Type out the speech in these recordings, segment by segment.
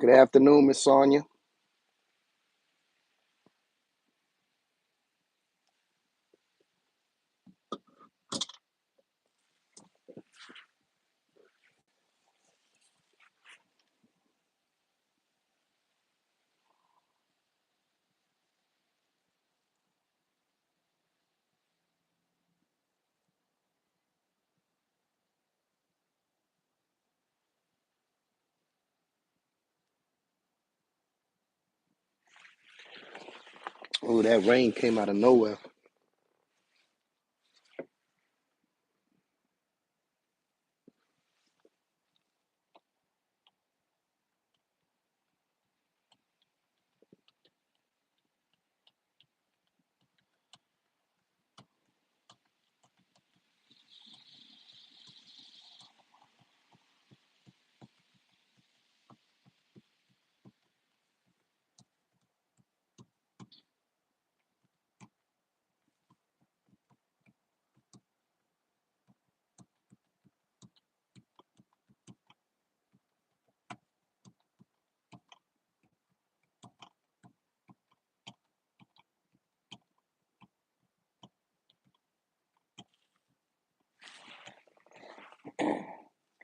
Good afternoon, Miss Sonia. Oh, that rain came out of nowhere.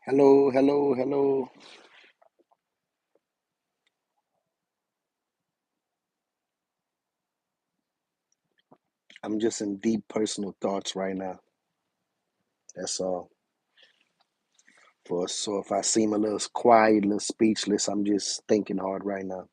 Hello, hello, hello. I'm just in deep personal thoughts right now. That's all. So if I seem a little quiet, a little speechless, I'm just thinking hard right now.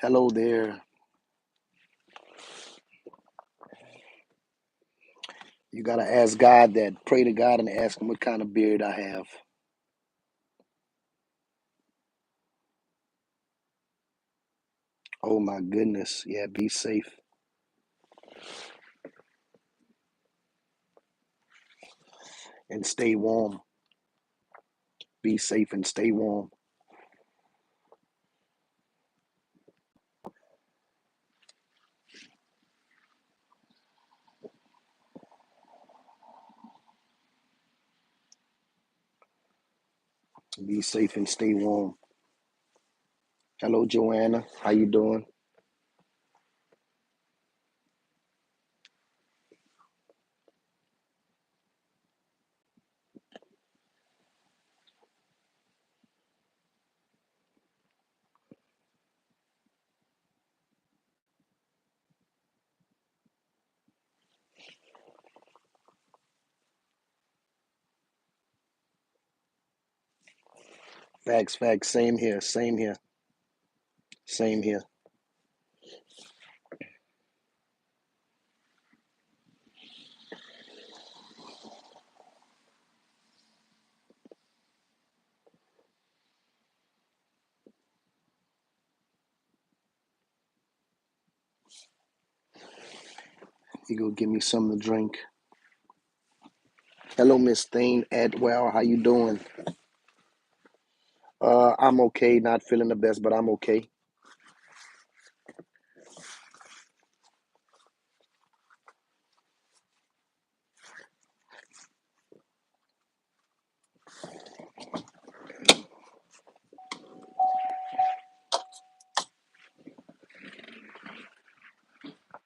Hello there. You gotta ask God that. Pray to God and ask Him what kind of beard I have. Oh my goodness. Yeah, be safe and stay warm. Be safe and stay warm. Be safe and stay warm. Hello, Joanna. How you doing? Facts, facts. Same here. Same here. Same here. You go give me something to drink. Hello, Miss Thane Adwell. How you doing? I'm okay. Not feeling the best, but I'm okay.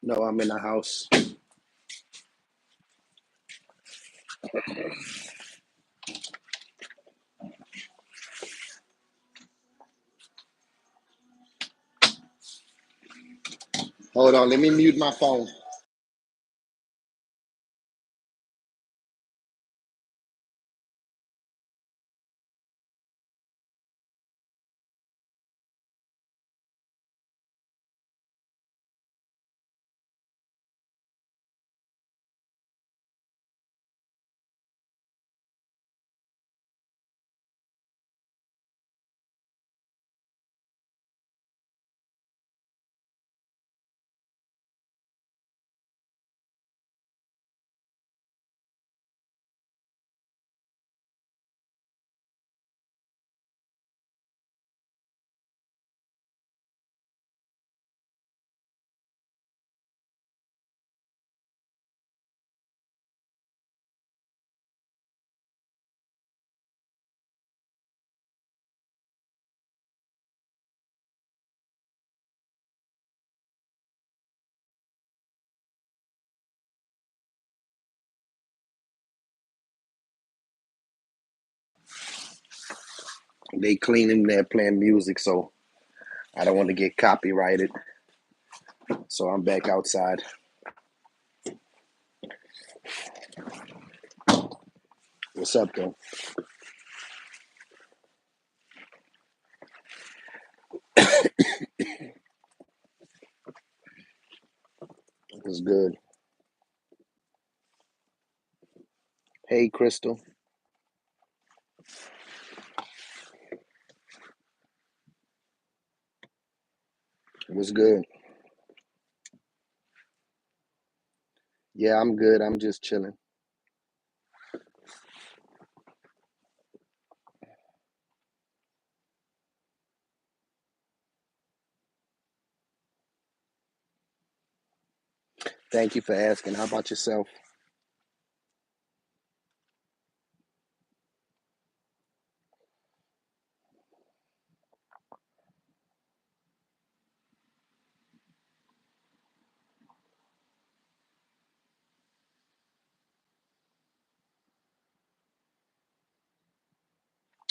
No, I'm in the house. Hold on, let me mute my phone. They cleaning there playing music, so I don't want to get copyrighted. So I'm back outside. What's up, though? It's good. Hey, Crystal. What's good? Yeah, I'm good. I'm just chilling. Thank you for asking. How about yourself?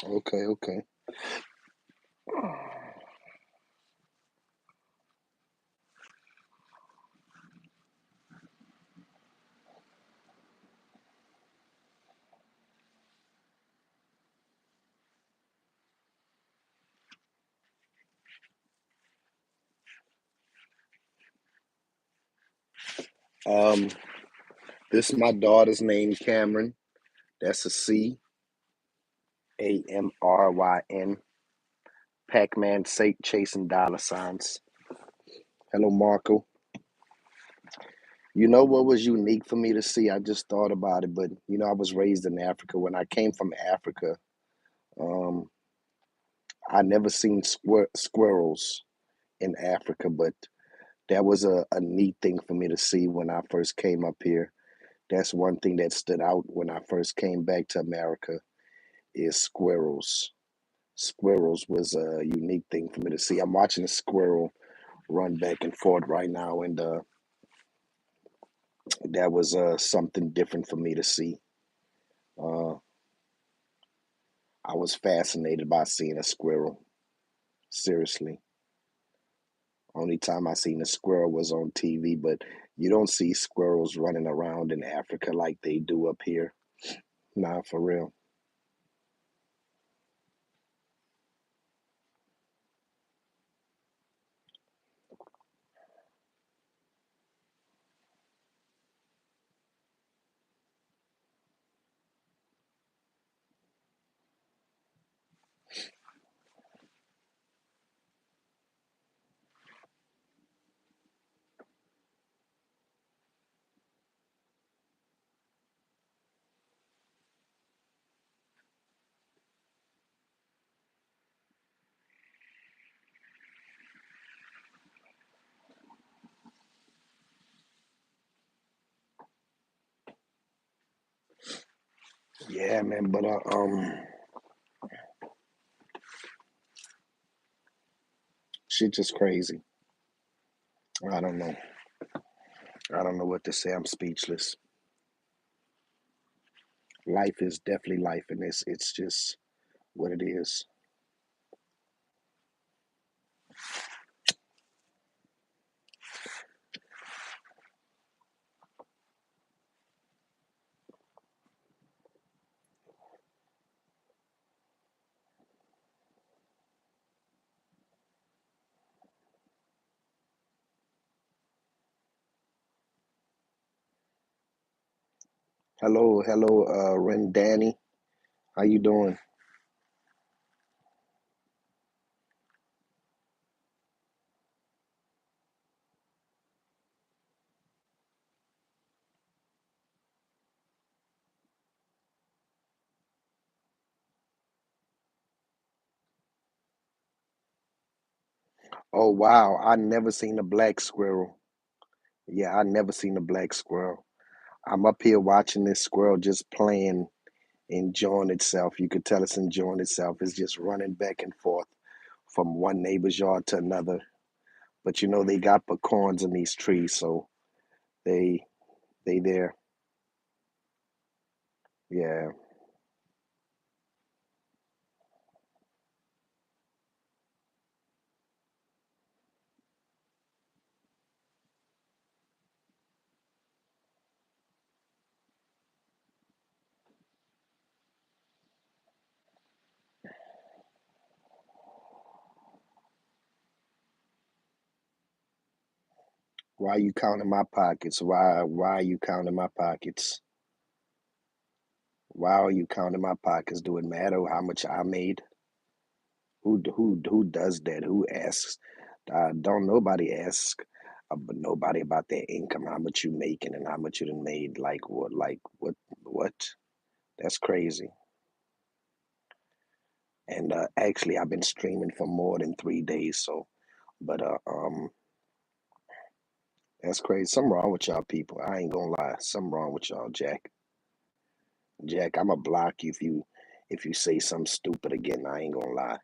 Okay, okay. Um, this is my daughter's name, Cameron. That's a Camaryn. Pac-Man chasing dollar signs. Hello, Marco. You know what was unique for me to see? I just thought about it, but I was raised in Africa. When I came from Africa, um, I never seen squirrels in Africa, but that was a neat thing for me to see when I first came up here. That's one thing that stood out when I first came back to America is squirrels. Squirrels was a unique thing for me to see. I'm watching a squirrel run back and forth right now, and that was something different for me to see. Uh, I was fascinated by seeing a squirrel. Seriously, only time I seen a squirrel was on TV, but you don't see squirrels running around in Africa like they do up here. Nah, for real. Yeah, man, but shit just crazy. I don't know. I don't know what to say. I'm speechless. Life is definitely life, and it's just what it is. Hello, hello, Ren Danny. How you doing? Oh wow, I never seen a black squirrel. Yeah, I never seen a black squirrel. I'm up here watching this squirrel just playing, enjoying itself. You could tell it's enjoying itself. It's just running back and forth from one neighbor's yard to another. But you know they got pecans in these trees, so they they there. Yeah. Why are you counting my pockets? Why are you counting my pockets? Why are you counting my pockets? Do it matter how much I made? Who does that? Who asks? Don't nobody ask, but nobody about their income, how much you making and how much you done made. Like what? Like what? What? That's crazy. And actually, I've been streaming for more than 3 days. So, but that's crazy. Something wrong with y'all people. I ain't gonna lie. Something wrong with y'all, Jack. Jack, I'ma block you if you say something stupid again. I ain't gonna lie.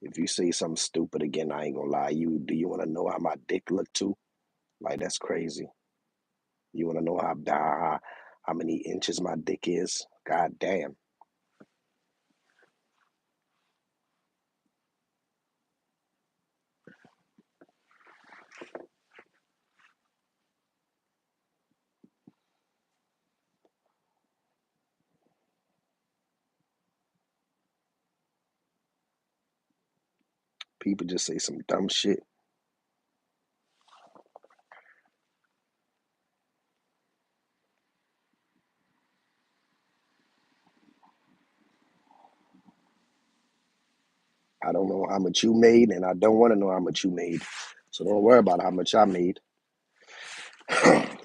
If you say something stupid again, I ain't gonna lie. Do you want to know how my dick look too? Like that's crazy. You want to know how many inches my dick is? God damn. People just say some dumb shit. I don't know how much you made, and I don't want to know how much you made. So don't worry about how much I made.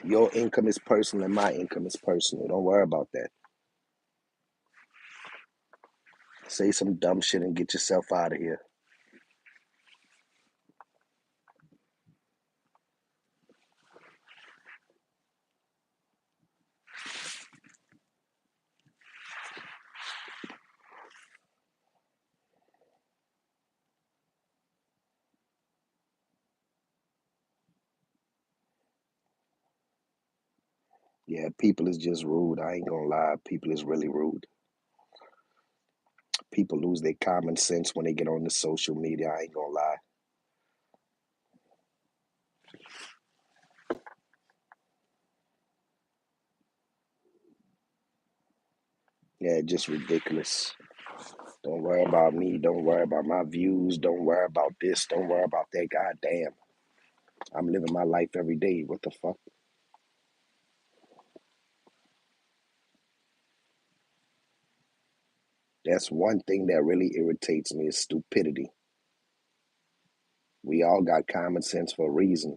Your income is personal, and my income is personal. Don't worry about that. Say some dumb shit and get yourself out of here. Yeah, people is just rude. I ain't gonna lie. People is really rude. People lose their common sense when they get on the social media. I ain't gonna lie. Yeah, just ridiculous. Don't worry about me. Don't worry about my views. Don't worry about this. Don't worry about that. God damn. I'm living my life every day. What the fuck? That's one thing that really irritates me is stupidity. We all got common sense for a reason.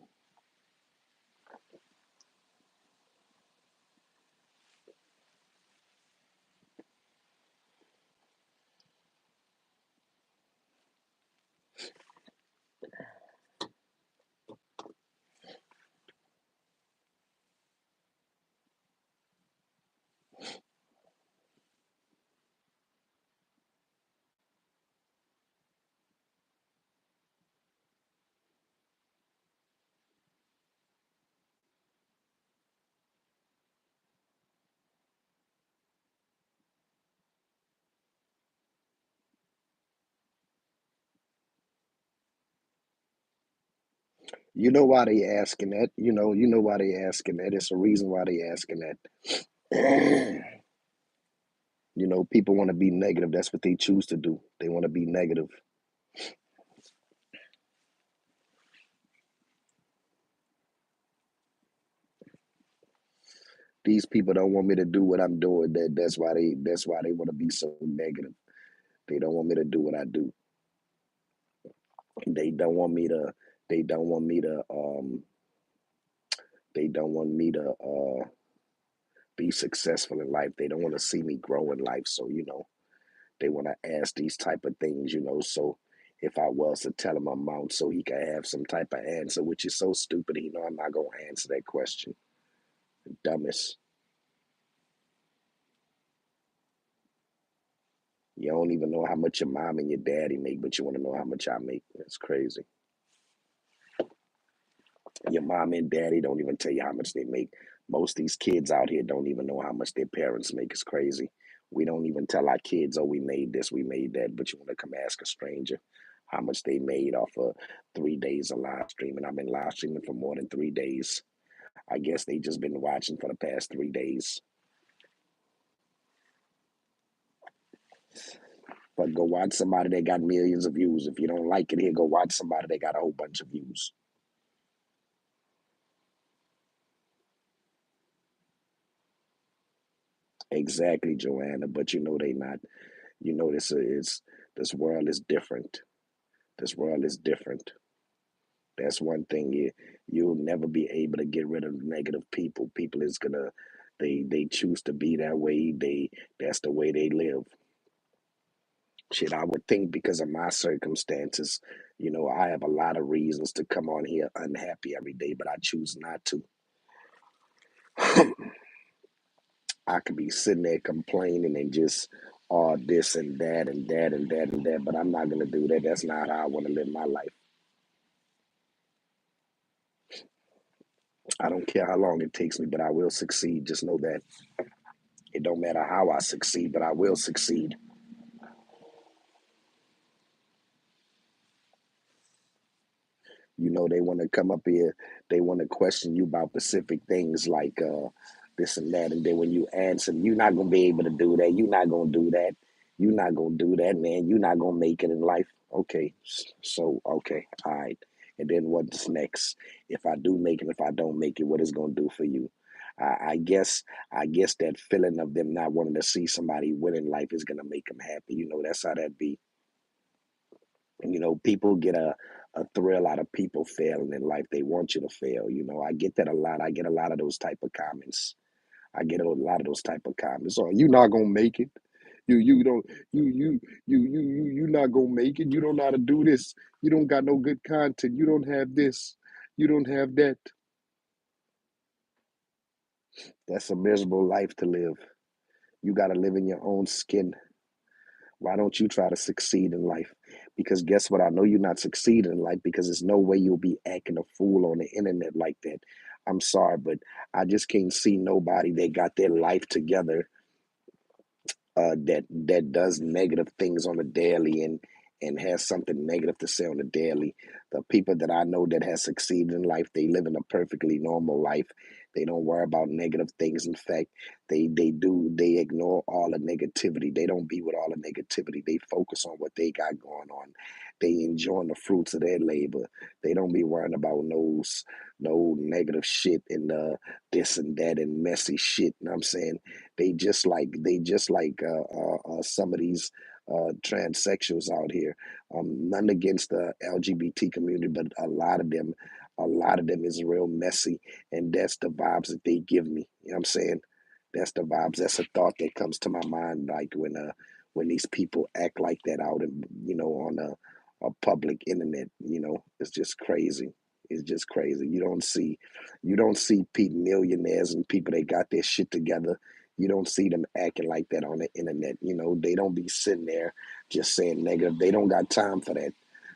You know why they asking that? You know why they asking that. It's a reason why they asking that. People want to be negative. That's what they choose to do. They want to be negative. These people don't want me to do what I'm doing. That's why they want to be so negative. They don't want me to do what I do. They don't want me to. They don't want me to. They don't want me to be successful in life. They don't want to see me grow in life. So they want to ask these type of things. So if I was to tell him amount, so he can have some type of answer, which is so stupid. I'm not gonna answer that question. Dumbest. You don't even know how much your mom and your daddy make, but you want to know how much I make. That's crazy. Your mom and daddy don't even tell you how much they make. Most of these kids out here don't even know how much their parents make. It's crazy. We don't even tell our kids, oh, we made this, we made that, but you want to come ask a stranger how much they made off of 3 days of live streaming. I've been live streaming for more than 3 days. I guess they just been watching for the past 3 days. But go watch somebody that got millions of views. If you don't like it here, go watch somebody that got a whole bunch of views. Exactly, Joanna. But they not. This world is different. This world is different. That's one thing you'll never be able to get rid of negative people. People is gonna they choose to be that way. That's the way they live. Shit, I would think because of my circumstances, I have a lot of reasons to come on here unhappy every day, but I choose not to. I could be sitting there complaining and just this and that and that and that and that, but I'm not gonna do that. That's not how I want to live my life. I don't care how long it takes me, but I will succeed. Just know that it don't matter how I succeed, but I will succeed. They want to come up here, they want to question you about specific things like this and that, and then when you answer, you're not gonna be able to do that. You're not gonna do that. You're not gonna do that, man. You're not gonna make it in life. Okay, so okay, all right. And then what's next? If I do make it, if I don't make it, what is gonna do for you? I guess that feeling of them not wanting to see somebody win in life is gonna make them happy. That's how that be. People get a thrill out of people failing in life. They want you to fail. I get that a lot. I get a lot of those type of comments. I get a lot of those type of comments. Oh, you not gonna make it. You don't you not gonna make it. You don't know how to do this. You don't got no good content. You don't have this. You don't have that. That's a miserable life to live. You gotta live in your own skin. Why don't you try to succeed in life? Because guess what? I know you're not succeeding in life because there's no way you'll be acting a fool on the internet like that. I'm sorry, but I just can't see nobody that got their life together that does negative things on the daily and has something negative to say on the daily. The people that I know that has succeeded in life, they live in a perfectly normal life. They don't worry about negative things. In fact, they ignore all the negativity. They don't be with all the negativity. They focus on what they got going on. They enjoying the fruits of their labor. They don't be worrying about no negative shit and this and that and messy shit. You know what I'm saying? They just like some of these transsexuals out here. None against the LGBT community, but a lot of them is real messy, and that's the vibes that they give me. You know what I'm saying? That's the vibes. That's a thought that comes to my mind, like when these people act like that out and on a public internet. It's just crazy. It's just crazy. You don't see people, millionaires and people that got their shit together. You don't see them acting like that on the internet. They don't be sitting there just saying negative. They don't got time for that.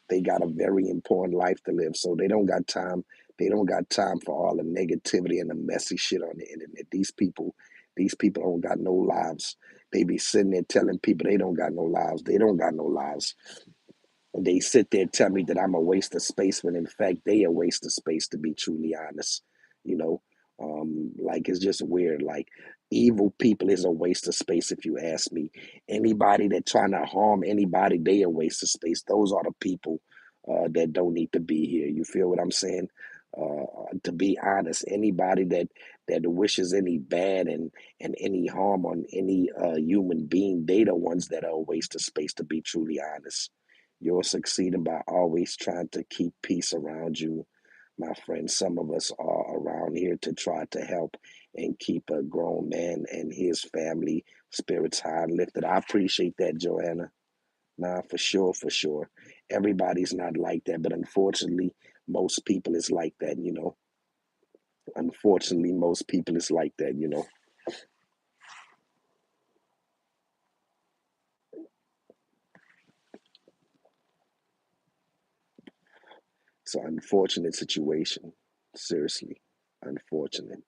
They got a very important life to live, so they don't got time. They don't got time for all the negativity and the messy shit on the internet. These people don't got no lives. They be sitting there telling people they don't got no lives. They don't got no lives. They sit there and tell me that I'm a waste of space when in fact they a waste of space, to be truly honest. You know, like it's just weird. Like evil people is a waste of space if you ask me. Anybody that trying to harm anybody, they a waste of space. Those are the people that don't need to be here. You feel what I'm saying? To be honest, anybody that wishes any bad and any harm on any human being. They the ones that are a waste of space, to be truly honest. You're succeeding by always trying to keep peace around you, my friend. Some of us are around here to try to help and keep a grown man and his family spirits high and lifted. I appreciate that, Joanna. Nah, for sure, for sure. Everybody's not like that, but unfortunately, most people is like that. Unfortunately, most people is like that. It's an unfortunate situation. Seriously. Unfortunate,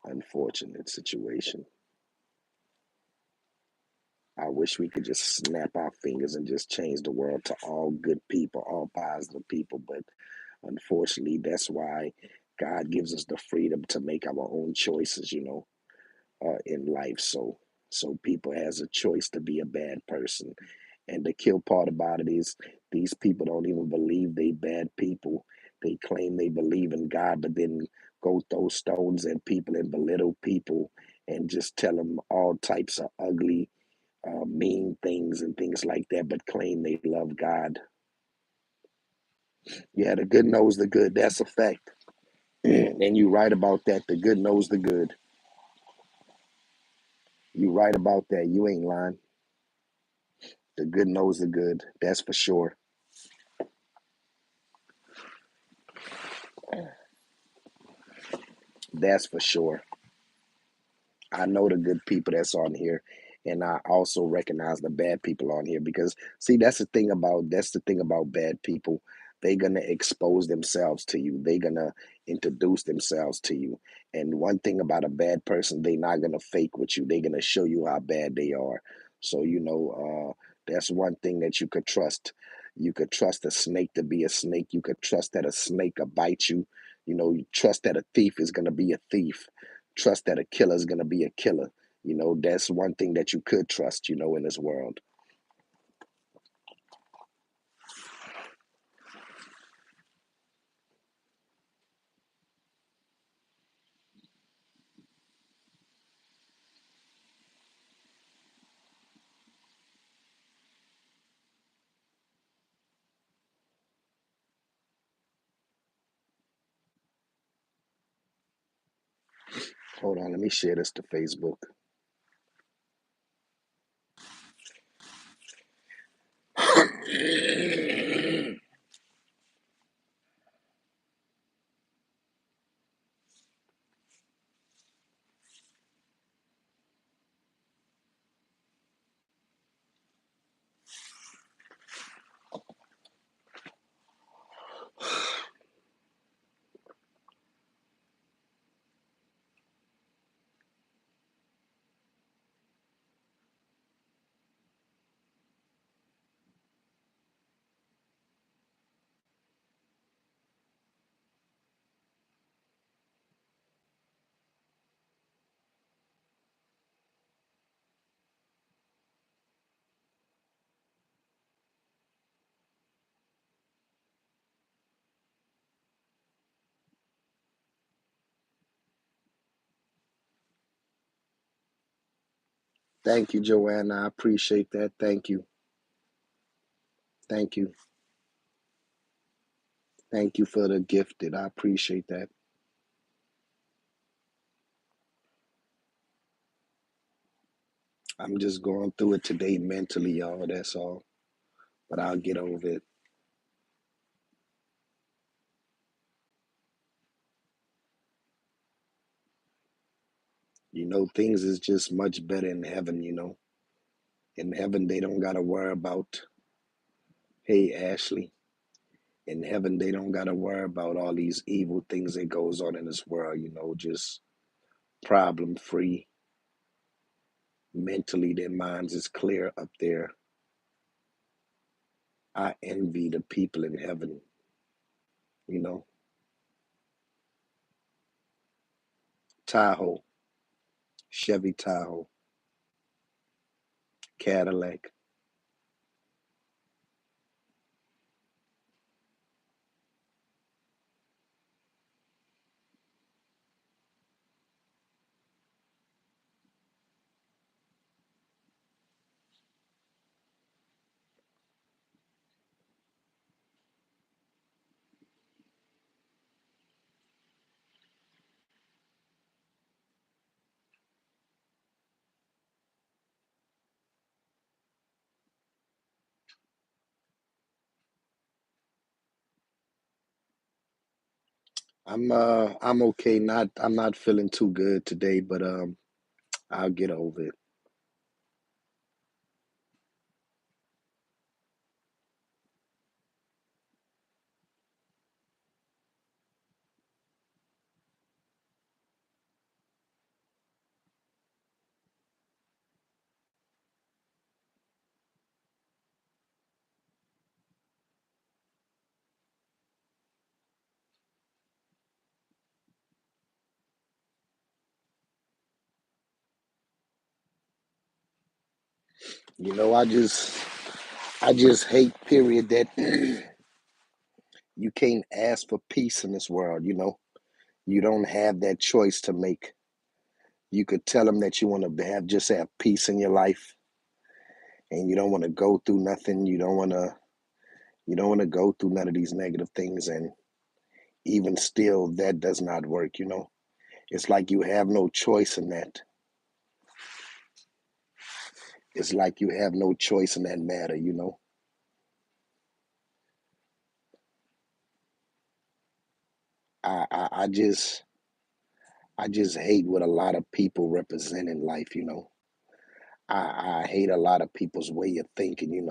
unfortunate situation. I wish we could just snap our fingers and just change the world to all good people, all positive people. But unfortunately, that's why God gives us the freedom to make our own choices, in life. So people has a choice to be a bad person. And the kill part about it is these people don't even believe they bad people. They claim they believe in God, but then go throw stones at people and belittle people and just tell them all types of ugly, mean things and things like that, but claim they love God. Yeah, the good knows the good. That's a fact. And you right about that. The good knows the good. You right about that. You ain't lying. The good knows the good. That's for sure. That's for sure. I know the good people that's on here, and I also recognize the bad people on here because see that's the thing about bad people. They're gonna expose themselves to you. They're gonna introduce themselves to you. And one thing about a bad person, they're not gonna fake with you. They're gonna show you how bad they are. So that's one thing that you could trust. You could trust a snake to be a snake. You could trust that a snake will bite you. You trust that a thief is gonna be a thief. Trust that a killer is going to be a killer. That's one thing that you could trust, in this world. Hold on, let me share this to Facebook. Thank you, Joanna. I appreciate that. Thank you. Thank you. Thank you for the gifted. I appreciate that. I'm just going through it today mentally, y'all. That's all. But I'll get over it. Things is just much better in heaven. In heaven, they don't got to worry about, hey, Ashley. In heaven, they don't got to worry about all these evil things that goes on in this world, just problem free. Mentally, their minds is clear up there. I envy the people in heaven. Tahoe, Chevy Tahoe, Cadillac. I'm okay. I'm not feeling too good today, but I'll get over it. You know, I just hate period that you can't ask for peace in this world, you know. You don't have that choice to make. You could tell them that you want to have peace in your life and you don't want to go through nothing. You don't want to go through none of these negative things, and even still that does not work, you know. It's like you have no choice in that. It's like you have no choice in that matter, you know. I I just hate what a lot of people represent in life, you know. I hate a lot of people's way of thinking, you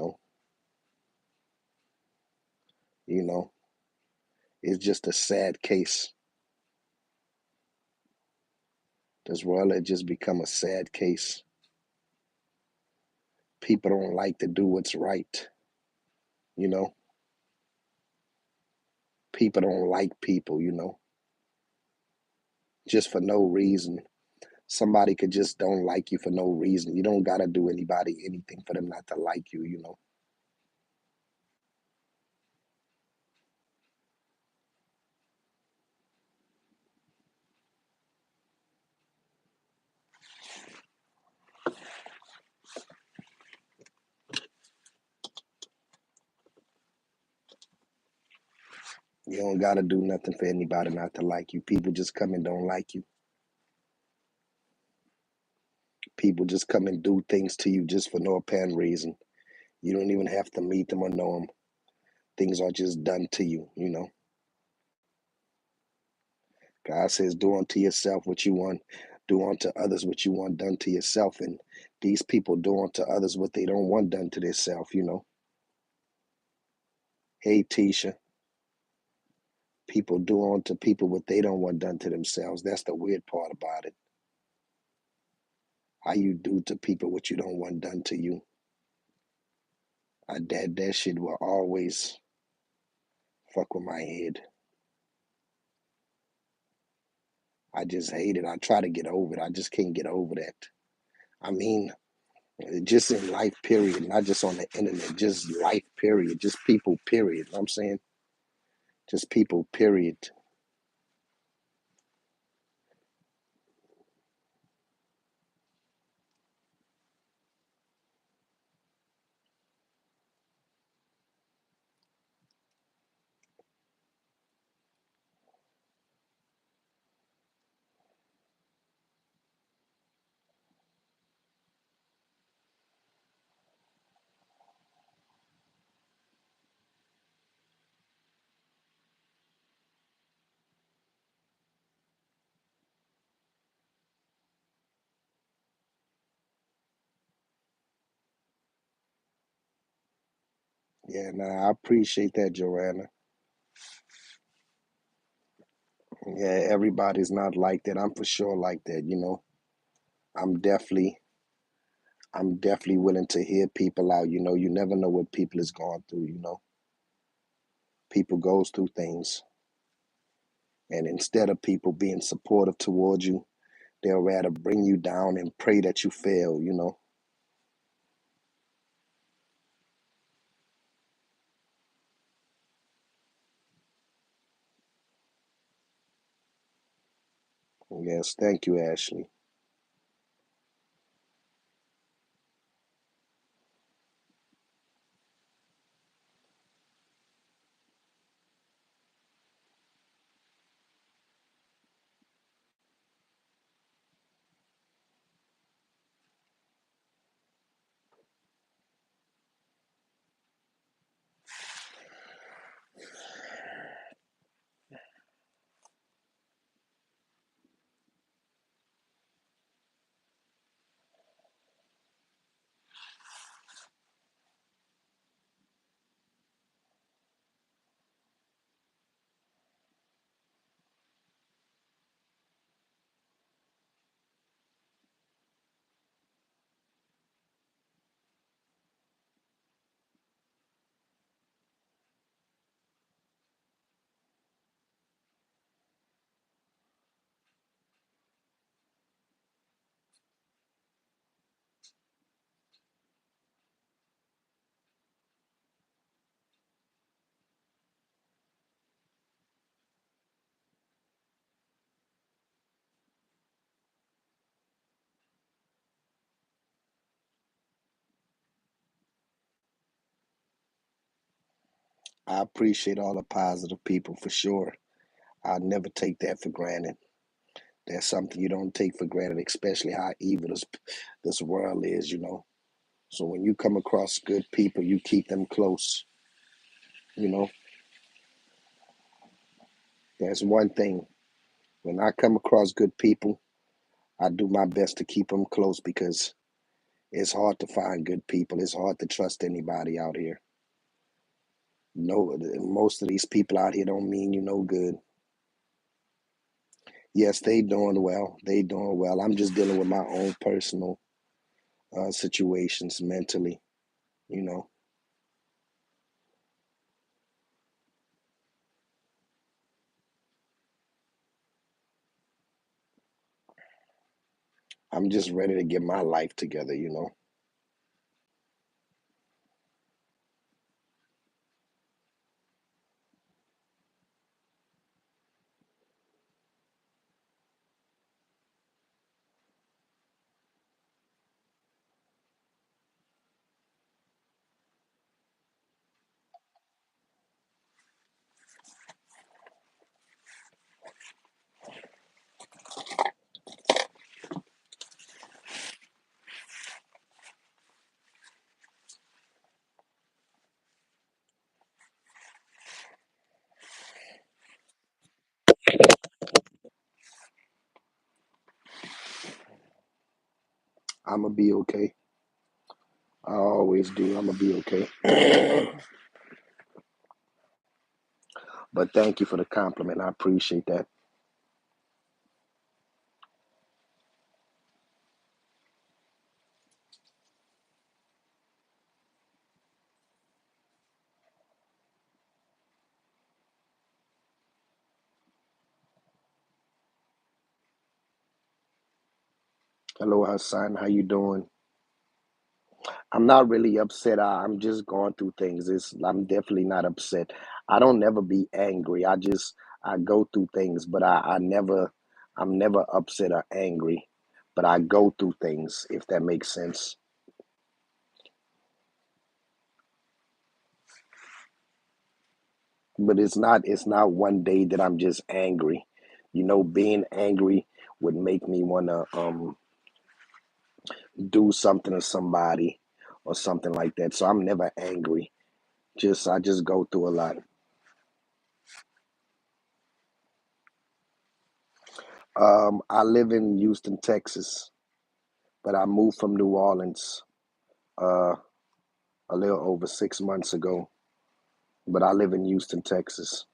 know. It's just a sad case. This world has just become a sad case. People don't like to do what's right, you know. People don't like people, you know, just for no reason. Somebody could just don't like you for no reason. You don't gotta do anybody anything for them not to like you, you know. You don't gotta do nothing for anybody not to like you. People just come and don't like you. People just come and do things to you just for no apparent reason. You don't even have to meet them or know them. Things are just done to you, you know. God says, do unto yourself what you want, do unto others what you want done to yourself. And these people do unto others what they don't want done to themselves, you know. Hey, Tisha, people do unto people what they don't want done to themselves. That's the weird part about it. How you do to people what you don't want done to you. That shit will always fuck with my head. I just hate it. I try to get over it. I just can't get over that. I mean, just in life, period, not just on the internet, just life, period, just people, period. You know what I'm saying? Just people, period. Yeah, nah, I appreciate that, Joanna. Yeah, everybody's not like that. I'm for sure like that, you know. I'm definitely I'm definitely willing to hear people out. You know, you never know what people is going through, you know. People goes through things. And instead of people being supportive towards you, they'll rather bring you down and pray that you fail, you know. Yes, thank you, Ashley. I appreciate all the positive people for sure. I never take that for granted. That's something you don't take for granted, especially how evil this world is. So when you come across good people, you keep them close. You know, that's one thing. When I come across good people, I do my best to keep them close because it's hard to find good people. It's hard to trust anybody out here. No, most of these people out here don't mean you no good. Yes, they doing well. They doing well. I'm just dealing with my own personal situations mentally. You know, I'm just ready to get my life together. I'm gonna be okay. I always do. I'm gonna be okay. But thank you for the compliment. I appreciate that. Hello, Hassan. How you doing? I'm not really upset. I'm just going through things. I'm definitely not upset. I don't never be angry. I go through things, but I'm never upset or angry. But I go through things, if that makes sense. But it's not one day that I'm just angry. Being angry would make me wanna do something to somebody or something like that. So I'm never angry. I just go through a lot. I live in Houston, Texas, but I moved from New Orleans uh, a little over 6 months ago. But I live in Houston, Texas.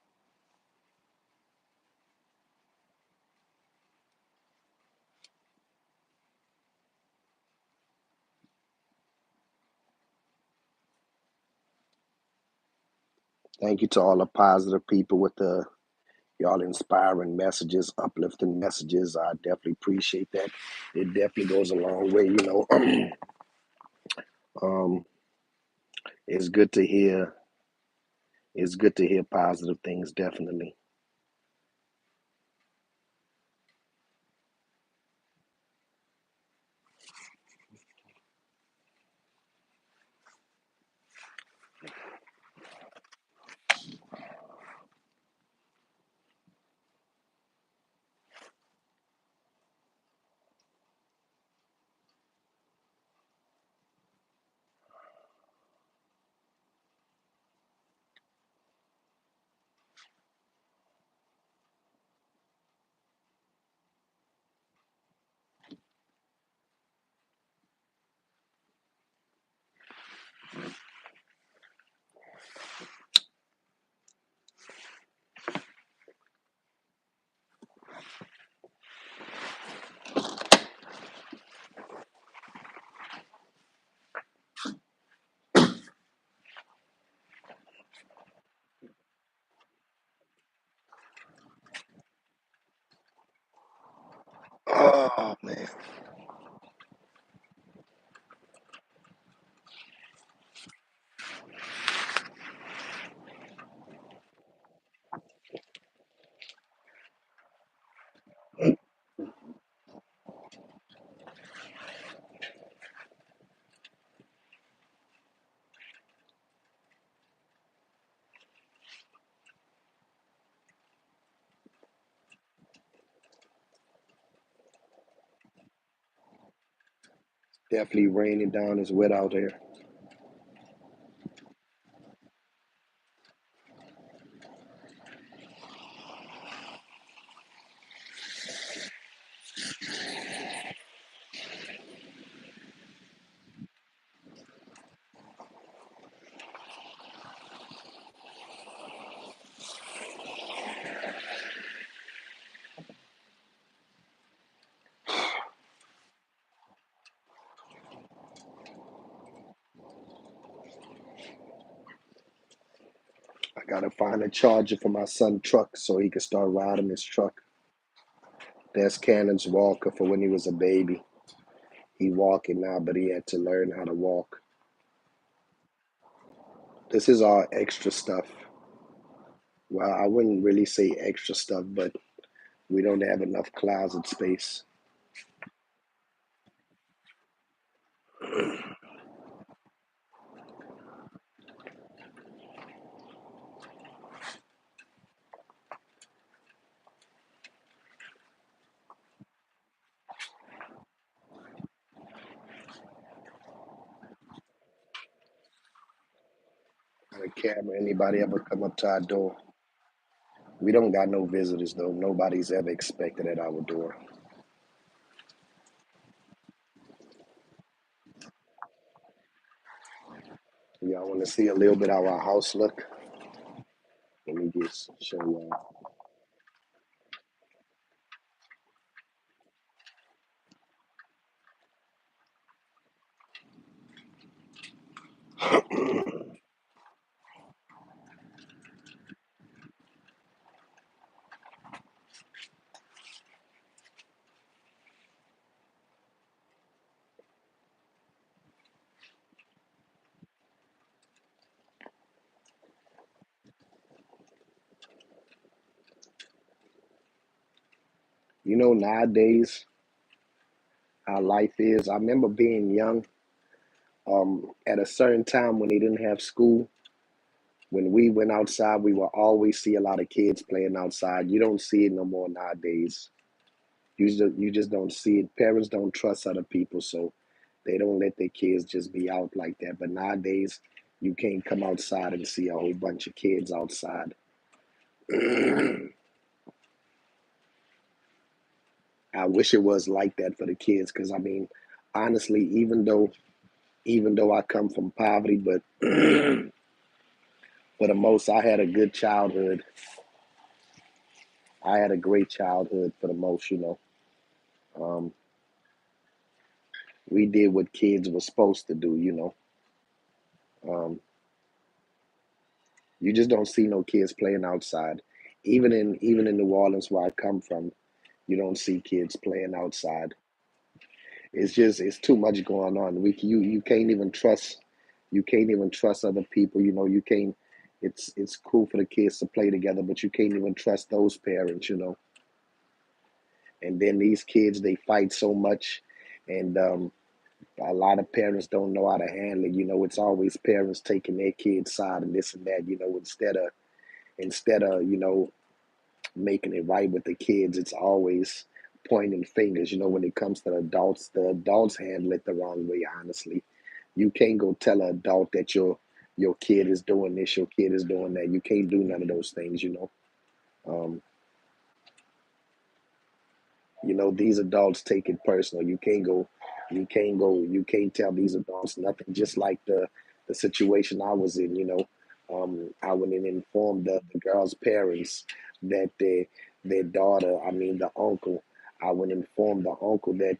Thank you to all the positive people with the y'all inspiring messages, uplifting messages. I definitely appreciate that. It definitely goes a long way. um, it's good to hear. It's good to hear positive things. Definitely. Oh man. Definitely raining down. It's wet out here. I gotta find a charger for my son's truck so he can start riding his truck. That's Cannon's walker for when he was a baby. He walking now, but he had to learn how to walk. This is all extra stuff. Well, I wouldn't really say extra stuff, but we don't have enough closet space. On a camera, anybody ever come up to our door? We don't got no visitors though. Nobody's ever expected at our door. Y'all want to see a little bit how our house look? Let me just show y'all. You know, nowadays how life is. I remember being young. At a certain time when they didn't have school, when we went outside, we would always see a lot of kids playing outside. You don't see it no more nowadays. You just don't see it. Parents don't trust other people, so they don't let their kids just be out like that. But nowadays, you can't come outside and see a whole bunch of kids outside. I wish it was like that for the kids, because I mean, honestly, even though I come from poverty, but for the most, I had a good childhood. I had a great childhood for the most. Um, we did what kids were supposed to do. Um, you just don't see no kids playing outside. Even in New Orleans, where I come from, you don't see kids playing outside. It's too much going on. You can't even trust other people. You can't. It's cool for the kids to play together, but you can't even trust those parents. And then these kids, they fight so much, and a lot of parents don't know how to handle it. It's always parents taking their kids' side and this and that. Instead of making it right with the kids, it's always pointing fingers. When it comes to the adults handle it the wrong way. Honestly, you can't go tell an adult that your kid is doing this, your kid is doing that. You can't do none of those things. Um, these adults take it personal. You can't tell these adults nothing. Just like the situation I was in. I went and informed the girl's parents that their daughter, I mean the uncle, I went and informed the uncle that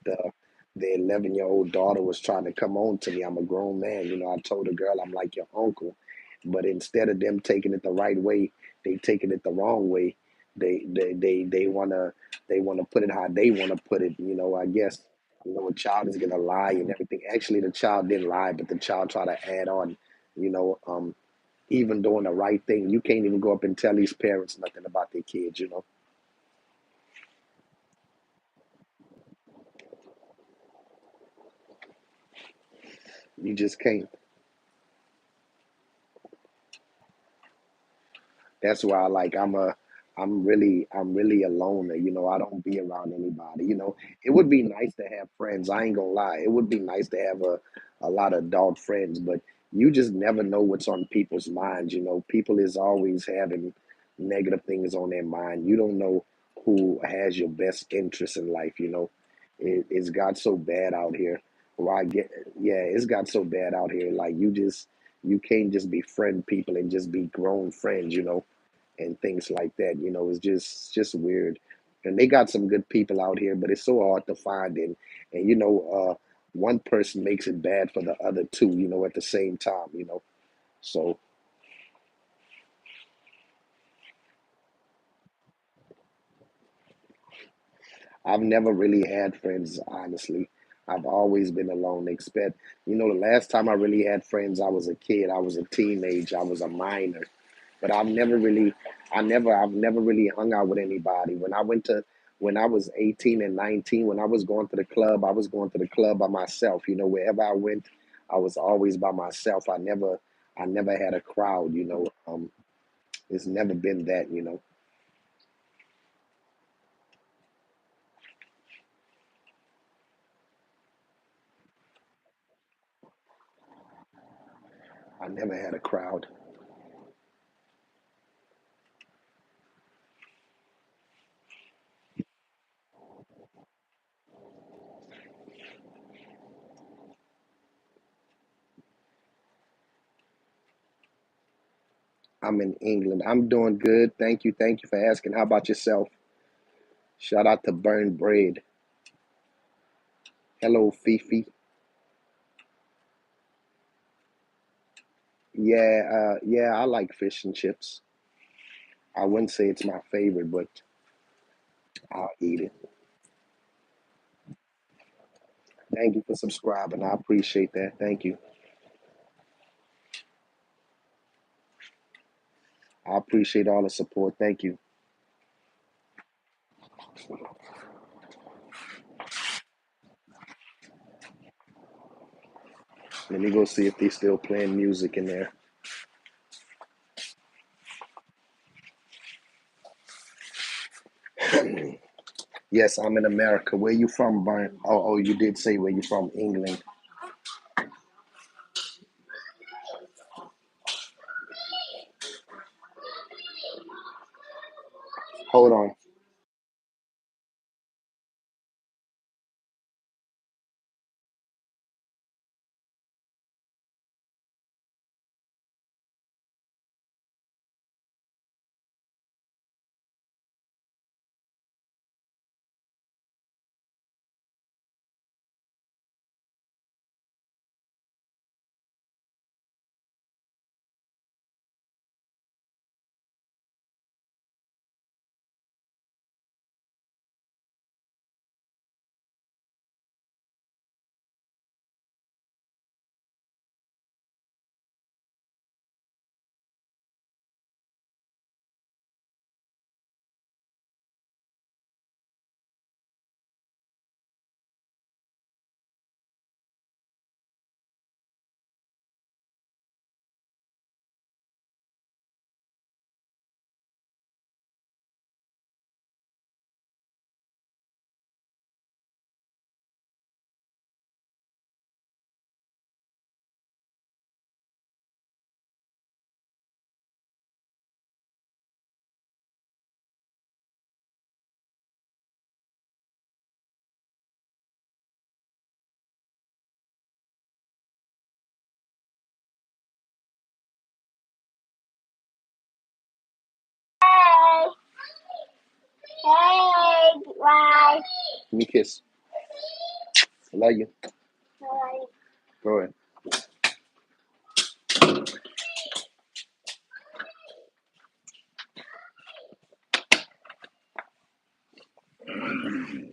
their 11-year-old daughter was trying to come on to me. I'm a grown man. I told the girl I'm like your uncle, but instead of them taking it the right way, they taking it the wrong way. They wanna put it how they wanna put it. I guess a child is gonna lie and everything. Actually, the child didn't lie, but the child tried to add on. You know, um, Even doing the right thing, you can't even go up and tell these parents nothing about their kids. You just can't. That's why, like, I'm really a loner. I don't be around anybody. It would be nice to have friends. I ain't gonna lie. It would be nice to have a lot of adult friends, but you just never know what's on people's minds. People is always having negative things on their mind. You don't know who has your best interest in life. It's got so bad out here. Why get Yeah, it's got so bad out here. Like you can't just befriend people and just be grown friends. And things like that. It's just weird. And they got some good people out here, but it's so hard to find. And one person makes it bad for the other two. At the same time. So I've never really had friends, honestly. I've always been alone. The last time I really had friends, I was a kid. I was a teenager. I was a minor. But I've never really hung out with anybody. When I was 18 and 19, when I was going to the club, I was going to the club by myself. Wherever I went, I was always by myself. I never had a crowd. It's never been that. I never had a crowd. I'm in England. I'm doing good. Thank you. Thank you for asking. How about yourself? Shout out to Burn Bread. Hello, Fifi. Yeah, I like fish and chips. I wouldn't say it's my favorite, but I'll eat it. Thank you for subscribing. I appreciate that. Thank you. I appreciate all the support. Thank you. Let me go see if they still playing music in there. Yes, I'm in America. Where you from, Brian? Oh, you did say where you from, England. Hold on. Hey, bye. Give me a kiss. I love you. Go ahead.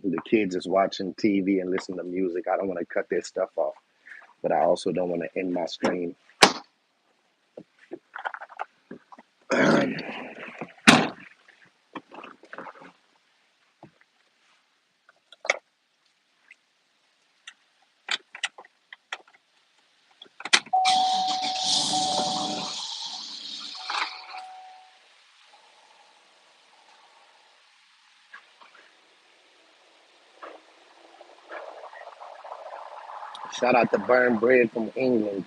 The kids is watching TV and listening to music. I don't want to cut their stuff off, but I also don't want to end my stream. Shout out to Burn Bread from England.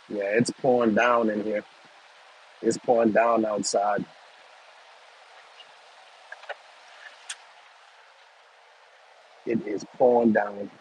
Yeah, it's pouring down in here. It's pouring down outside. It is pouring down.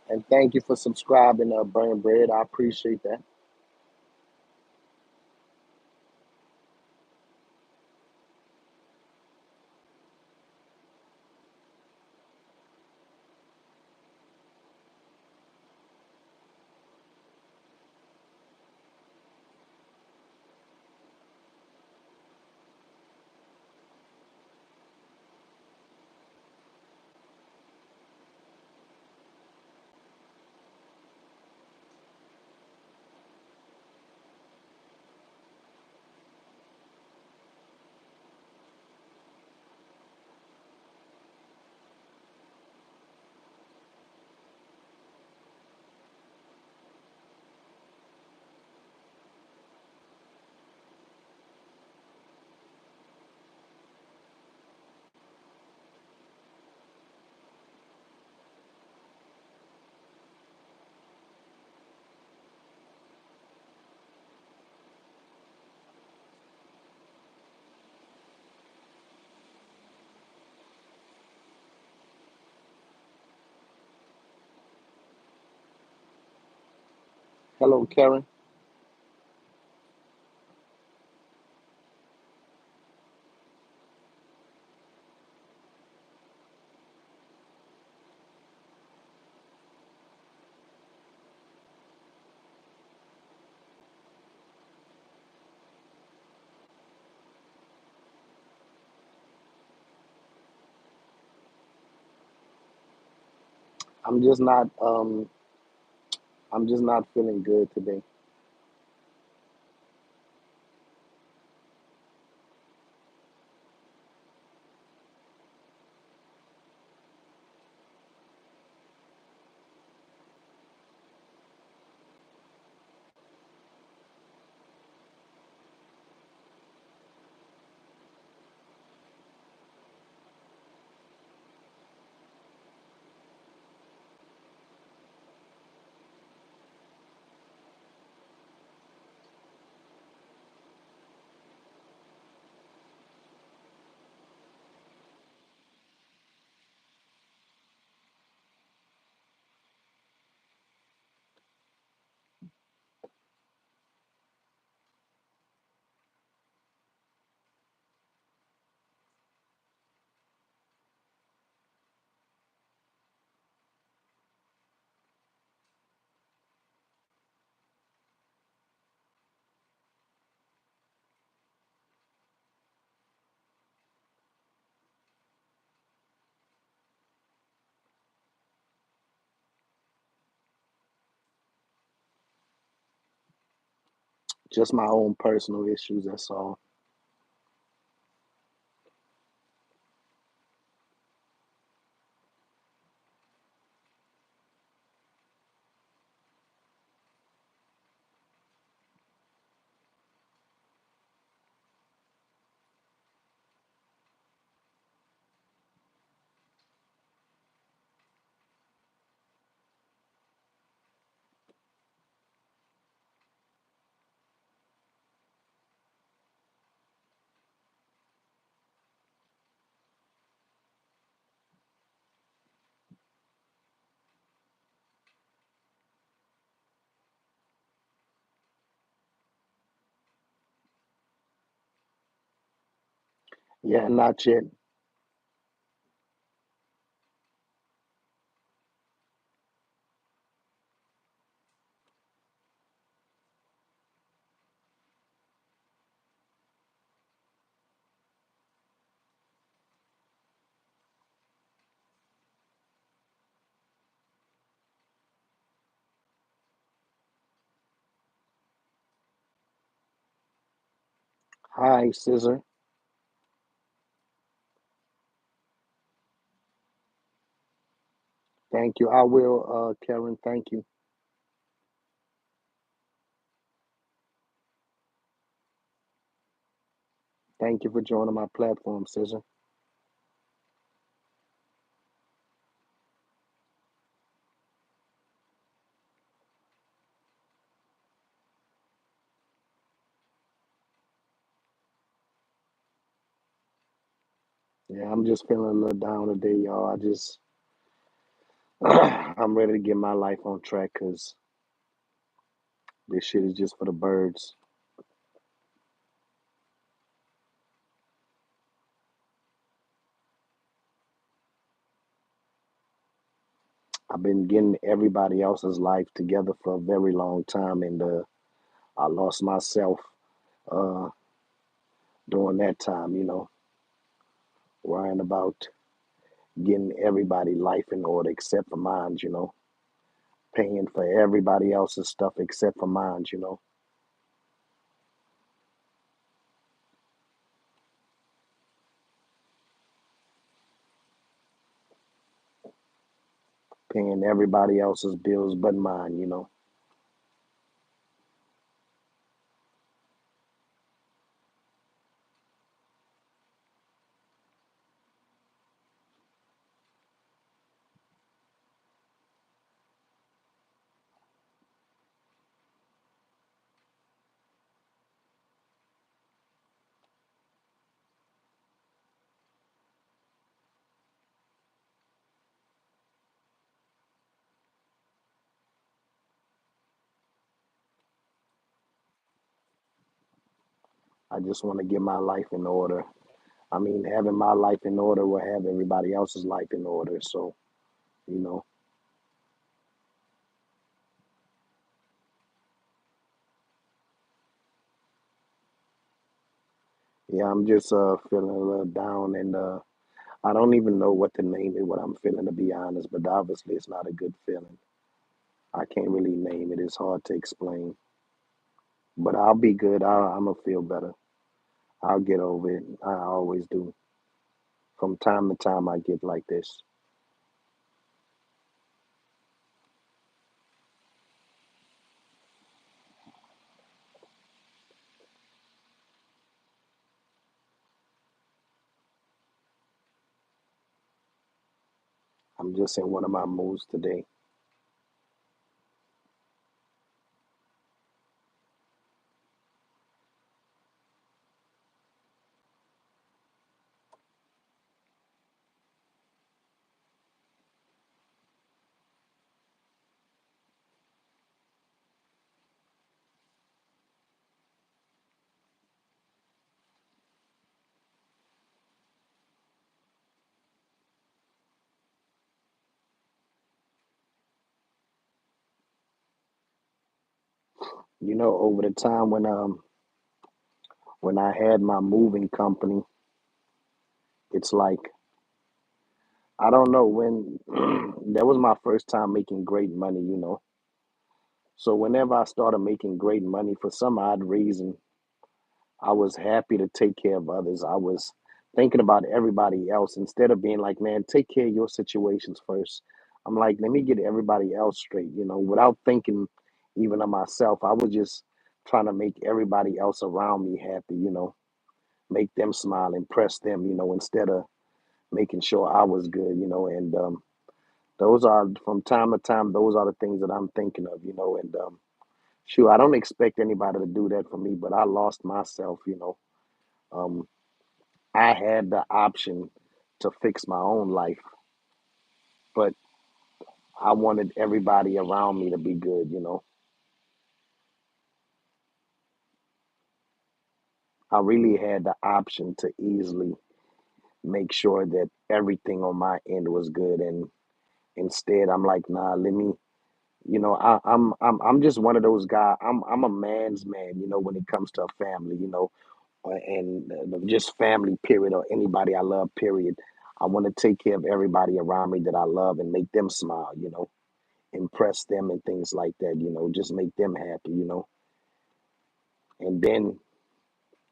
And thank you for subscribing, Burn Bread. I appreciate that. Hello, Karen. I'm just not I'm just not feeling good today. Just my own personal issues, that's all. Yeah, not yet. Hi, Scissor. Thank you. I will, Karen. Thank you. Thank you for joining my platform, Scissor. Yeah, I'm just feeling a little down today, y'all. I just, I'm ready to get my life on track because this shit is just for the birds. I've been getting everybody else's life together for a very long time, and I lost myself uh, during that time, worrying about getting everybody life in order except for mine, paying for everybody else's stuff except for mine. Paying everybody else's bills but mine. I just want to get my life in order. I mean, having my life in order will have everybody else's life in order. So, you know, yeah, I'm just feeling a little down, and I don't even know what to name it, what I'm feeling, to be honest, but obviously it's not a good feeling. I can't really name it. It's hard to explain, but I'll be good. I'm gonna feel better. I'll get over it. I always do. From time to time, I get like this. I'm just in one of my moods today. Over the time when I had my moving company, it's like I don't know when that was my first time making great money. So whenever I started making great money, for some odd reason, I was happy to take care of others. I was thinking about everybody else instead of being like, man, take care of your situations first. I'm like, let me get everybody else straight, without thinking even of myself. I was just trying to make everybody else around me happy, make them smile, impress them, instead of making sure I was good, and those are from time to time, those are the things that I'm thinking of, and sure, I don't expect anybody to do that for me, but I lost myself, Um, I had the option to fix my own life, but I wanted everybody around me to be good, I really had the option to easily make sure that everything on my end was good, and instead I'm like, nah, let me, I'm just one of those guys. I'm a man's man, when it comes to a family, and just family period, or anybody I love period. I want to take care of everybody around me that I love and make them smile, impress them and things like that, just make them happy, and then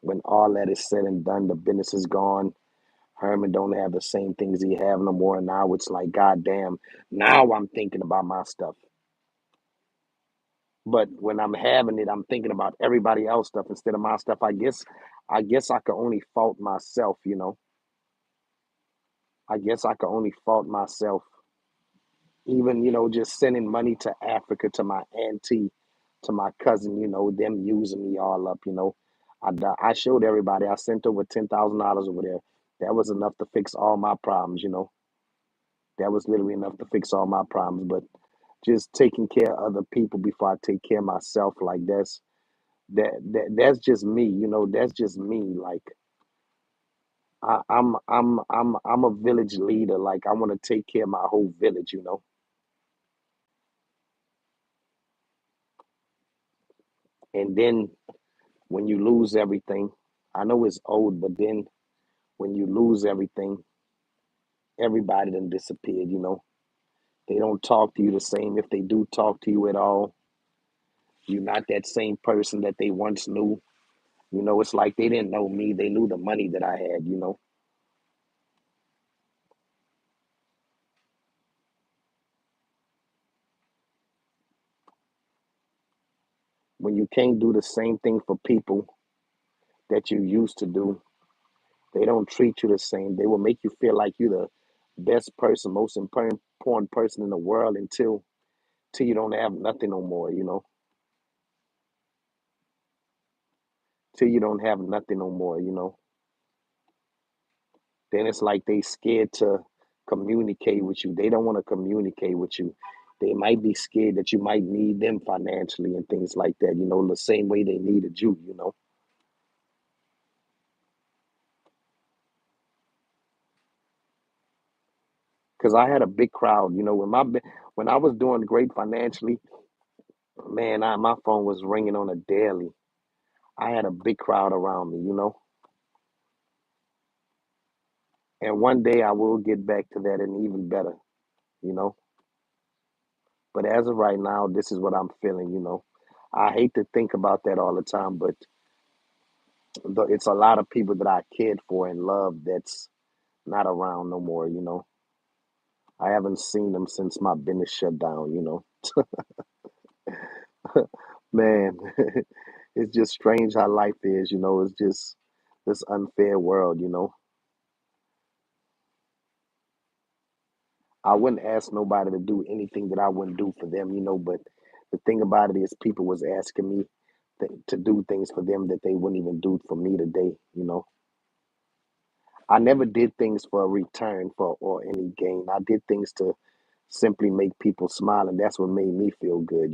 when all that is said and done, the business is gone. Herman don't have the same things he have no more, and now it's like, God damn, now I'm thinking about my stuff. But when I'm having it, I'm thinking about everybody else stuff instead of my stuff. I guess I could only fault myself, I guess I could only fault myself. Even, just sending money to Africa to my auntie, to my cousin, them using me all up, I showed everybody. I sent over $10,000 over there. That was enough to fix all my problems, That was literally enough to fix all my problems. But just taking care of other people before I take care of myself, like that's just me, that's just me. Like I'm a village leader. Like I want to take care of my whole village, And then when you lose everything, I know it's old, but then when you lose everything, everybody done disappeared, They don't talk to you the same. If they do talk to you at all, you're not that same person that they once knew. It's like they didn't know me. They knew the money that I had, When you can't do the same thing for people that you used to do, they don't treat you the same. They will make you feel like you're the best person, most important person in the world until you don't have nothing no more, Till you don't have nothing no more, Then it's like they scared to communicate with you. They don't want to communicate with you. They might be scared that you might need them financially and things like that, the same way they needed you. Because I had a big crowd, when I was doing great financially, man, my phone was ringing on a daily. I had a big crowd around me, And one day I will get back to that and even better, you know. But as of right now, this is what I'm feeling, I hate to think about that all the time, but it's a lot of people that I cared for and loved that's not around no more, I haven't seen them since my business shut down, Man, it's just strange how life is, It's just this unfair world, I wouldn't ask nobody to do anything that I wouldn't do for them, but the thing about it is people was asking me to do things for them that they wouldn't even do for me today, I never did things for a return for or any gain. I did things to simply make people smile, and that's what made me feel good,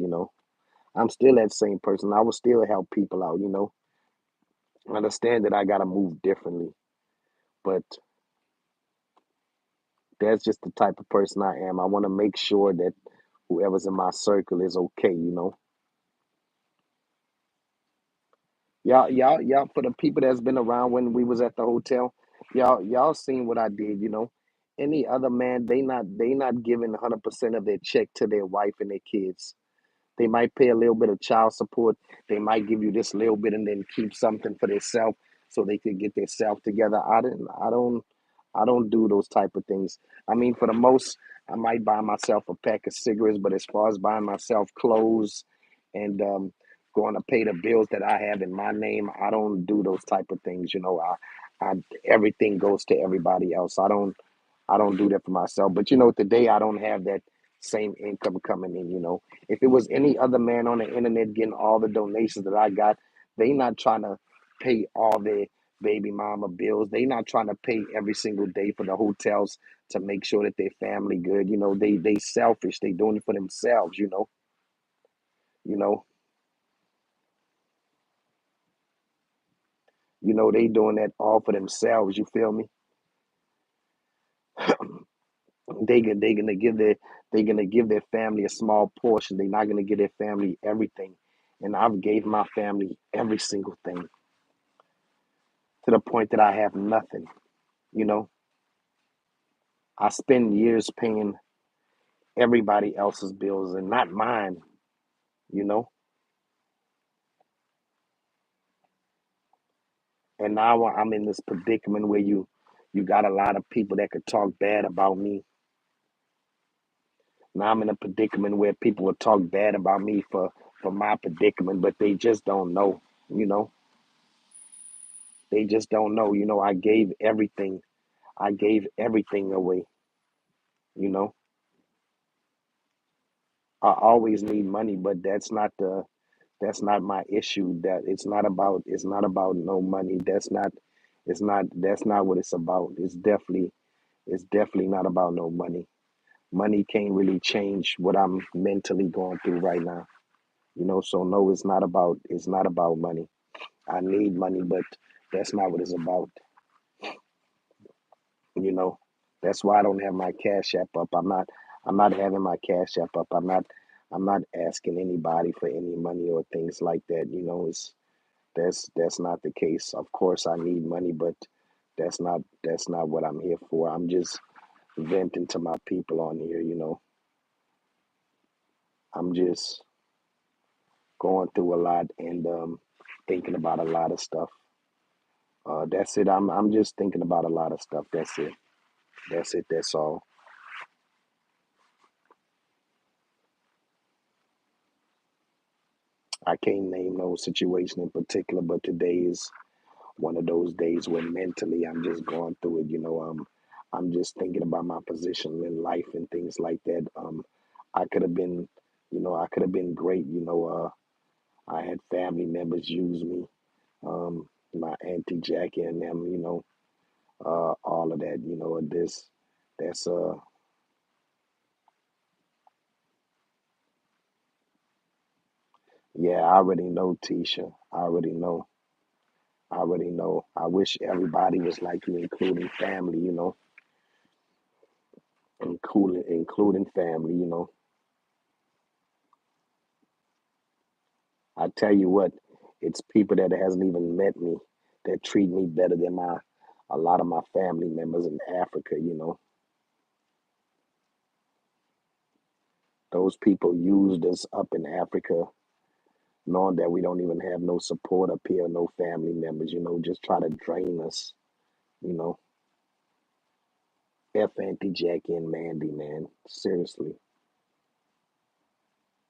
I'm still that same person. I will still help people out, Understand that I gotta move differently, but that's just the type of person I am. I want to make sure that whoever's in my circle is okay, Y'all, for the people that's been around when we was at the hotel, y'all seen what I did, Any other man, they not giving 100% of their check to their wife and their kids. They might pay a little bit of child support. They might give you this little bit and then keep something for themselves so they can get themselves together. I don't do those type of things. I mean, for the most, I might buy myself a pack of cigarettes, but as far as buying myself clothes and going to pay the bills that I have in my name, I don't do those type of things. I everything goes to everybody else. I don't do that for myself. But today I don't have that same income coming in. If it was any other man on the internet getting all the donations that I got, they not trying to pay all their baby mama bills. They not trying to pay every single day for the hotels to make sure that their family good. They selfish. They doing it for themselves. You know, they doing that all for themselves. You feel me? They gonna give their family a small portion. They're not gonna give their family everything. And I've gave my family every single thing to the point that I have nothing. You know, I spend years paying everybody else's bills and not mine. You know, and now I'm in this predicament where you got a lot of people that could talk bad about me. Now I'm in a predicament where people will talk bad about me for my predicament, but they just don't know. You know, they just don't know. I gave everything away. You know, I always need money, but that's not my issue. That it's not about no money. That's not what it's about. It's definitely not about no money. Money can't really change what I'm mentally going through right now. So no, it's not about money. I need money, but that's not what it's about. You know, that's why I don't have my cash app up. I'm not having my cash app up. I'm not asking anybody for any money or things like that. It's that's not the case. Of course I need money, but that's not what I'm here for. I'm just venting to my people on here. I'm just going through a lot and thinking about a lot of stuff. That's it. I'm just thinking about a lot of stuff. That's it. That's it. That's all. I can't name no situation in particular, but today is one of those days where mentally I'm just going through it. I'm just thinking about my position in life and things like that. I could have been, I could have been great. I had family members use me, my auntie Jackie and them. All of that. That's yeah. I already know, Tisha. I already know. I wish everybody was like you, including family. Including family. I tell you what, it's people that hasn't even met me that treat me better than my a lot of my family members in Africa. Those people used us up in Africa, knowing that we don't even have no support up here, no family members. Just try to drain us. You know, F Auntie Jackie and Mandy, man. Seriously,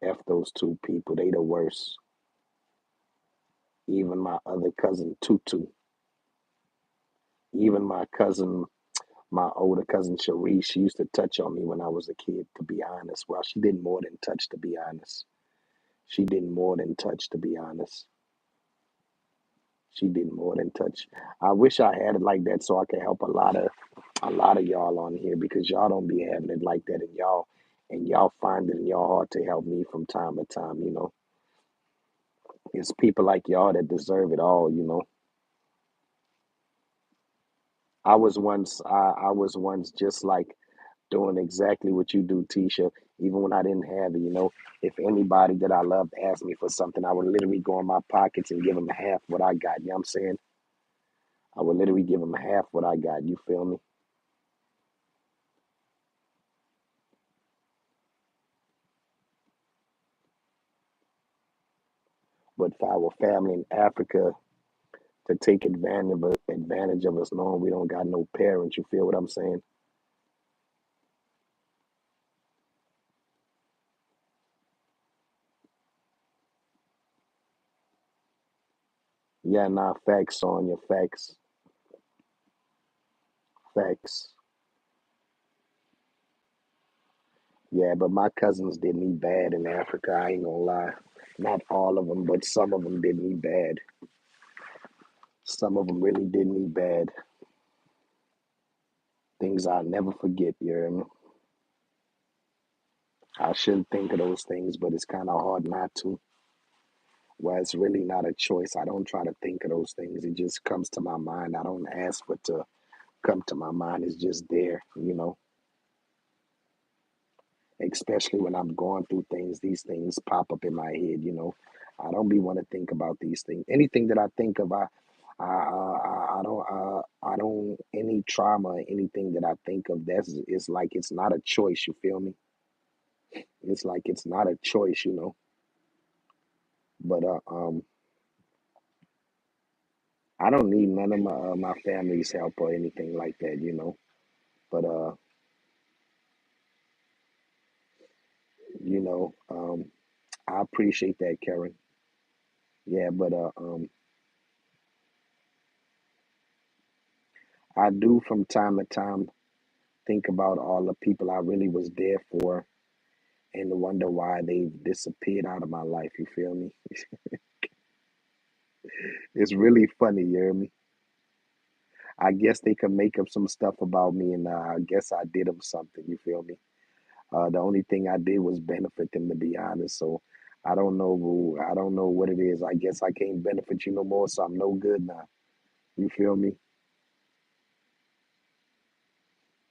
F those two people. They the worst. Even my other cousin Tutu, even my older cousin Cherie, she used to touch on me when I was a kid, to be honest. Well, she did more than touch, to be honest. She did more than touch, to be honest. She did more than touch. I wish I had it like that so I could help a lot of y'all on here because y'all don't be having it like that and y'all find it in your heart to help me from time to time. It's people like y'all that deserve it all. I was once just like doing exactly what you do, Tisha. Even when I didn't have it. If anybody that I loved asked me for something, I would literally go in my pockets and give them half what I got. You know what I'm saying? I would literally give them half what I got. You feel me? But for our family in Africa to take advantage of us knowing we don't got no parents, you feel what I'm saying? Yeah, nah, facts on your facts, facts. Yeah, but my cousins did me bad in Africa. I ain't gonna lie. Not all of them, but some of them did me bad. Some of them really did me bad. Things I'll never forget, you hear me? I shouldn't think of those things, but it's kind of hard not to. Well, it's really not a choice. I don't try to think of those things. It just comes to my mind. I don't ask for it to come to my mind. It's just there, especially when I'm going through things, these things pop up in my head. I don't be want to think about these things. Anything that I think of, I don't, any trauma, anything that I think of, it's like it's not a choice, you feel me? It's like it's not a choice. But I don't need none of my family's help or anything like that. But you know, I appreciate that, Karen. Yeah, but I do from time to time think about all the people I really was there for and wonder why they've disappeared out of my life. You feel me? It's really funny, you hear me? I guess they could make up some stuff about me, and I guess I did them something. You feel me? The only thing I did was benefit them, to be honest. So I don't know. I don't know what it is. I guess I can't benefit you no more, so I'm no good now. You feel me?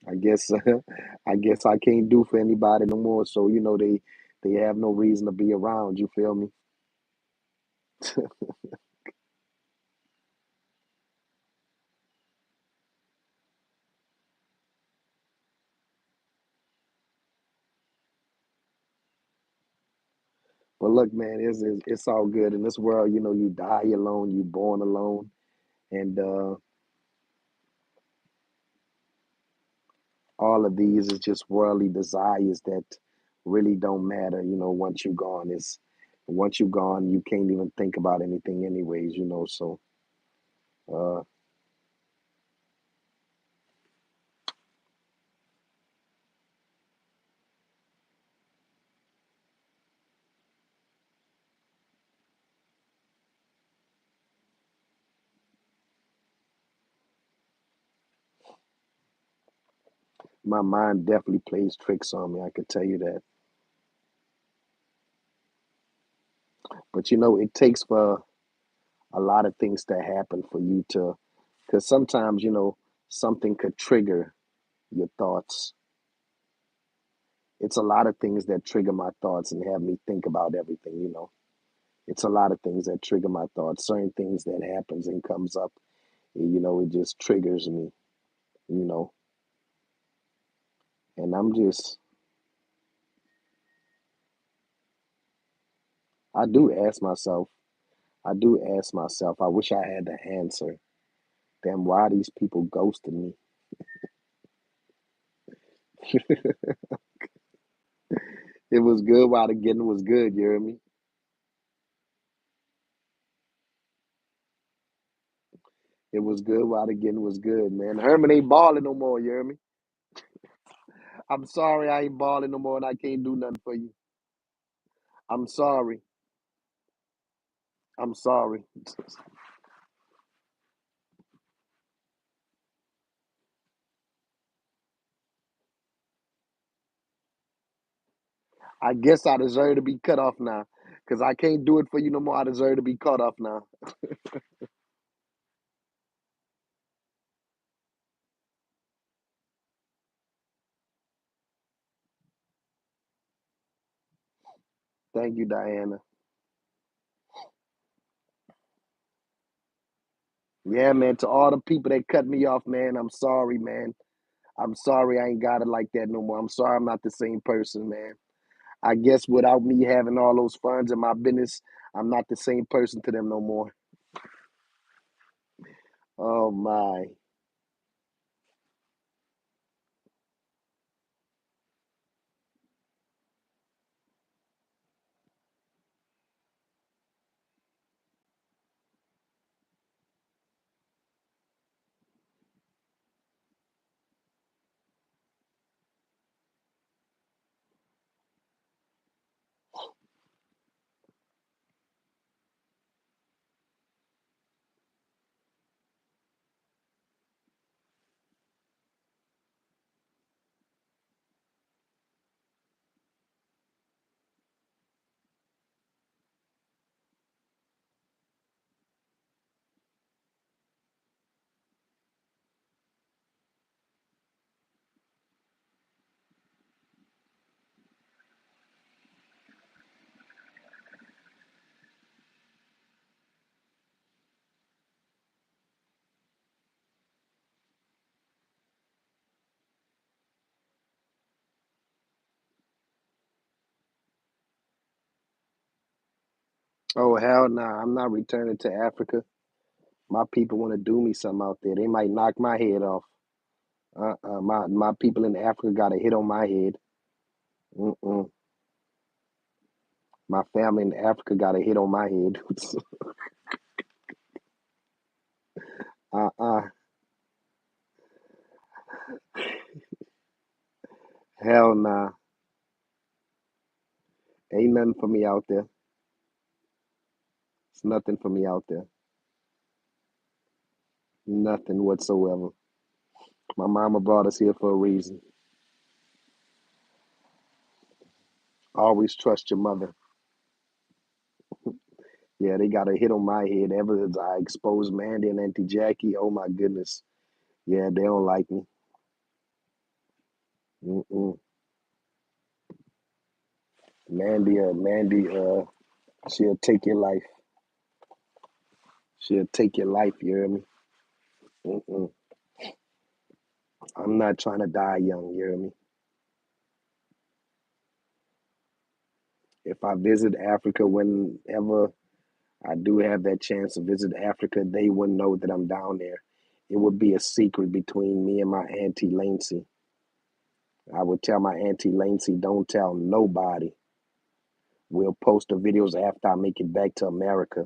I guess I guess I can't do for anybody no more. So they have no reason to be around. You feel me? But look, man, it's all good in this world. You die alone, you born alone, and all of these is just worldly desires that really don't matter. Once you're gone, once you're gone, you can't even think about anything, anyways. So uh, my mind definitely plays tricks on me. I could tell you that. But it takes for a lot of things to happen for you to, because sometimes something could trigger your thoughts. It's a lot of things that trigger my thoughts and have me think about everything. It's a lot of things that trigger my thoughts. Certain things that happens and comes up, it just triggers me, you know. And I do ask myself, I wish I had the answer. Damn, why are these people ghosting me? It was good while the getting was good, you hear me? It was good while the getting was good, man. Herman ain't balling no more, you hear me? I'm sorry I ain't balling no more and I can't do nothing for you. I'm sorry. I'm sorry. I guess I deserve to be cut off now. Cause I can't do it for you no more. I deserve to be cut off now. Thank you, Diana. Yeah, man. To all the people that cut me off, man, I'm sorry, man. I'm sorry I ain't got it like that no more. I'm sorry I'm not the same person, man. I guess without me having all those funds in my business, I'm not the same person to them no more. Oh my. Oh hell nah, I'm not returning to Africa. My people want to do me something out there. They might knock my head off. My people in Africa got a hit on my head. Mm-mm. My family in Africa got a hit on my head. uh-uh. Hell nah. Ain't nothing for me out there. It's nothing for me out there. Nothing whatsoever. My mama brought us here for a reason. Always trust your mother. Yeah, they got a hit on my head ever since I exposed Mandy and Auntie Jackie. Oh my goodness. Yeah, they don't like me. Mm-mm. Mandy, she'll take your life. She'll take your life, you hear me? Mm-mm. I'm not trying to die young, you hear me? If I visit Africa whenever I do have that chance to visit Africa, they wouldn't know that I'm down there. It would be a secret between me and my Auntie Lancy. I would tell my Auntie Lancy, don't tell nobody. We'll post the videos after I make it back to America.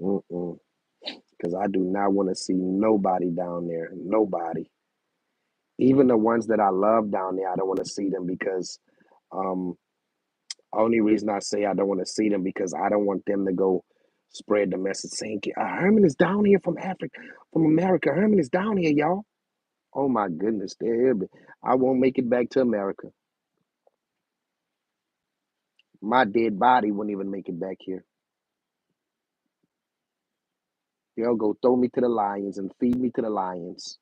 Mm-mm. Because I do not want to see nobody down there. Nobody. Even the ones that I love down there, I don't want to see them because um only reason I say I don't want to see them because I don't want them to go spread the message saying Herman is down here from Africa, from America. Herman is down here, y'all. Oh my goodness, there. I won't make it back to America. My dead body wouldn't even make it back here. They'll go throw me to the lions and feed me to the lions.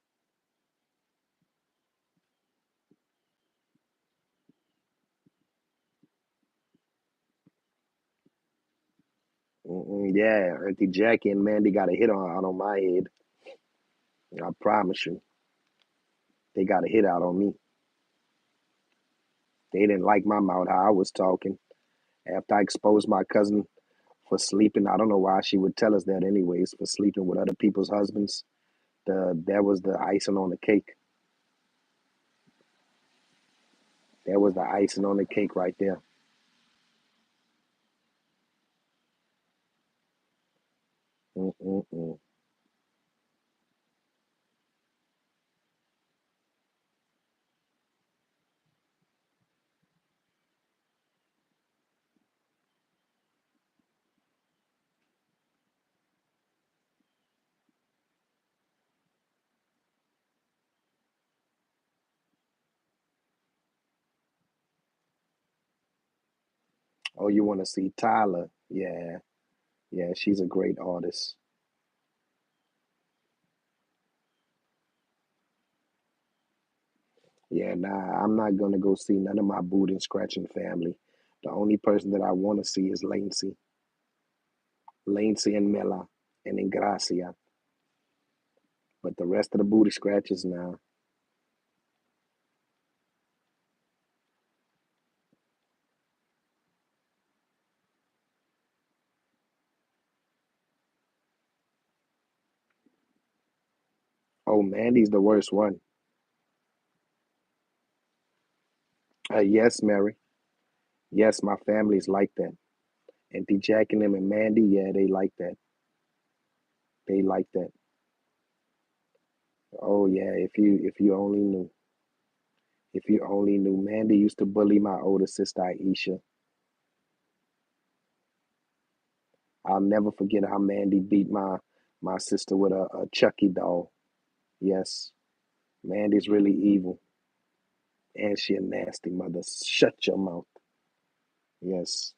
Mm-mm, yeah, Auntie Jackie and Mandy got a hit out on my head. I promise you, they got a hit out on me. They didn't like my mouth how I was talking. After I exposed my cousin for sleeping, I don't know why she would tell us that anyways, for sleeping with other people's husbands. That was the icing on the cake. That was the icing on the cake right there. Mm-mm-mm. Oh, you want to see Tyler? Yeah, yeah, she's a great artist. Yeah, nah, I'm not gonna go see none of my boot and scratching family. The only person that I want to see is Lancy and Mela, and Ingracia. But the rest of the booty scratches now. Oh, Mandy's the worst one. Yes, Mary. Yes, my family's like that. Auntie Jack and them and Mandy, yeah, they like that. They like that. Oh yeah, if you only knew. If you only knew. Mandy used to bully my older sister Aisha. I'll never forget how Mandy beat my sister with a Chucky doll. Yes, Mandy's really evil, and she a nasty mother. Shut your mouth. Yes.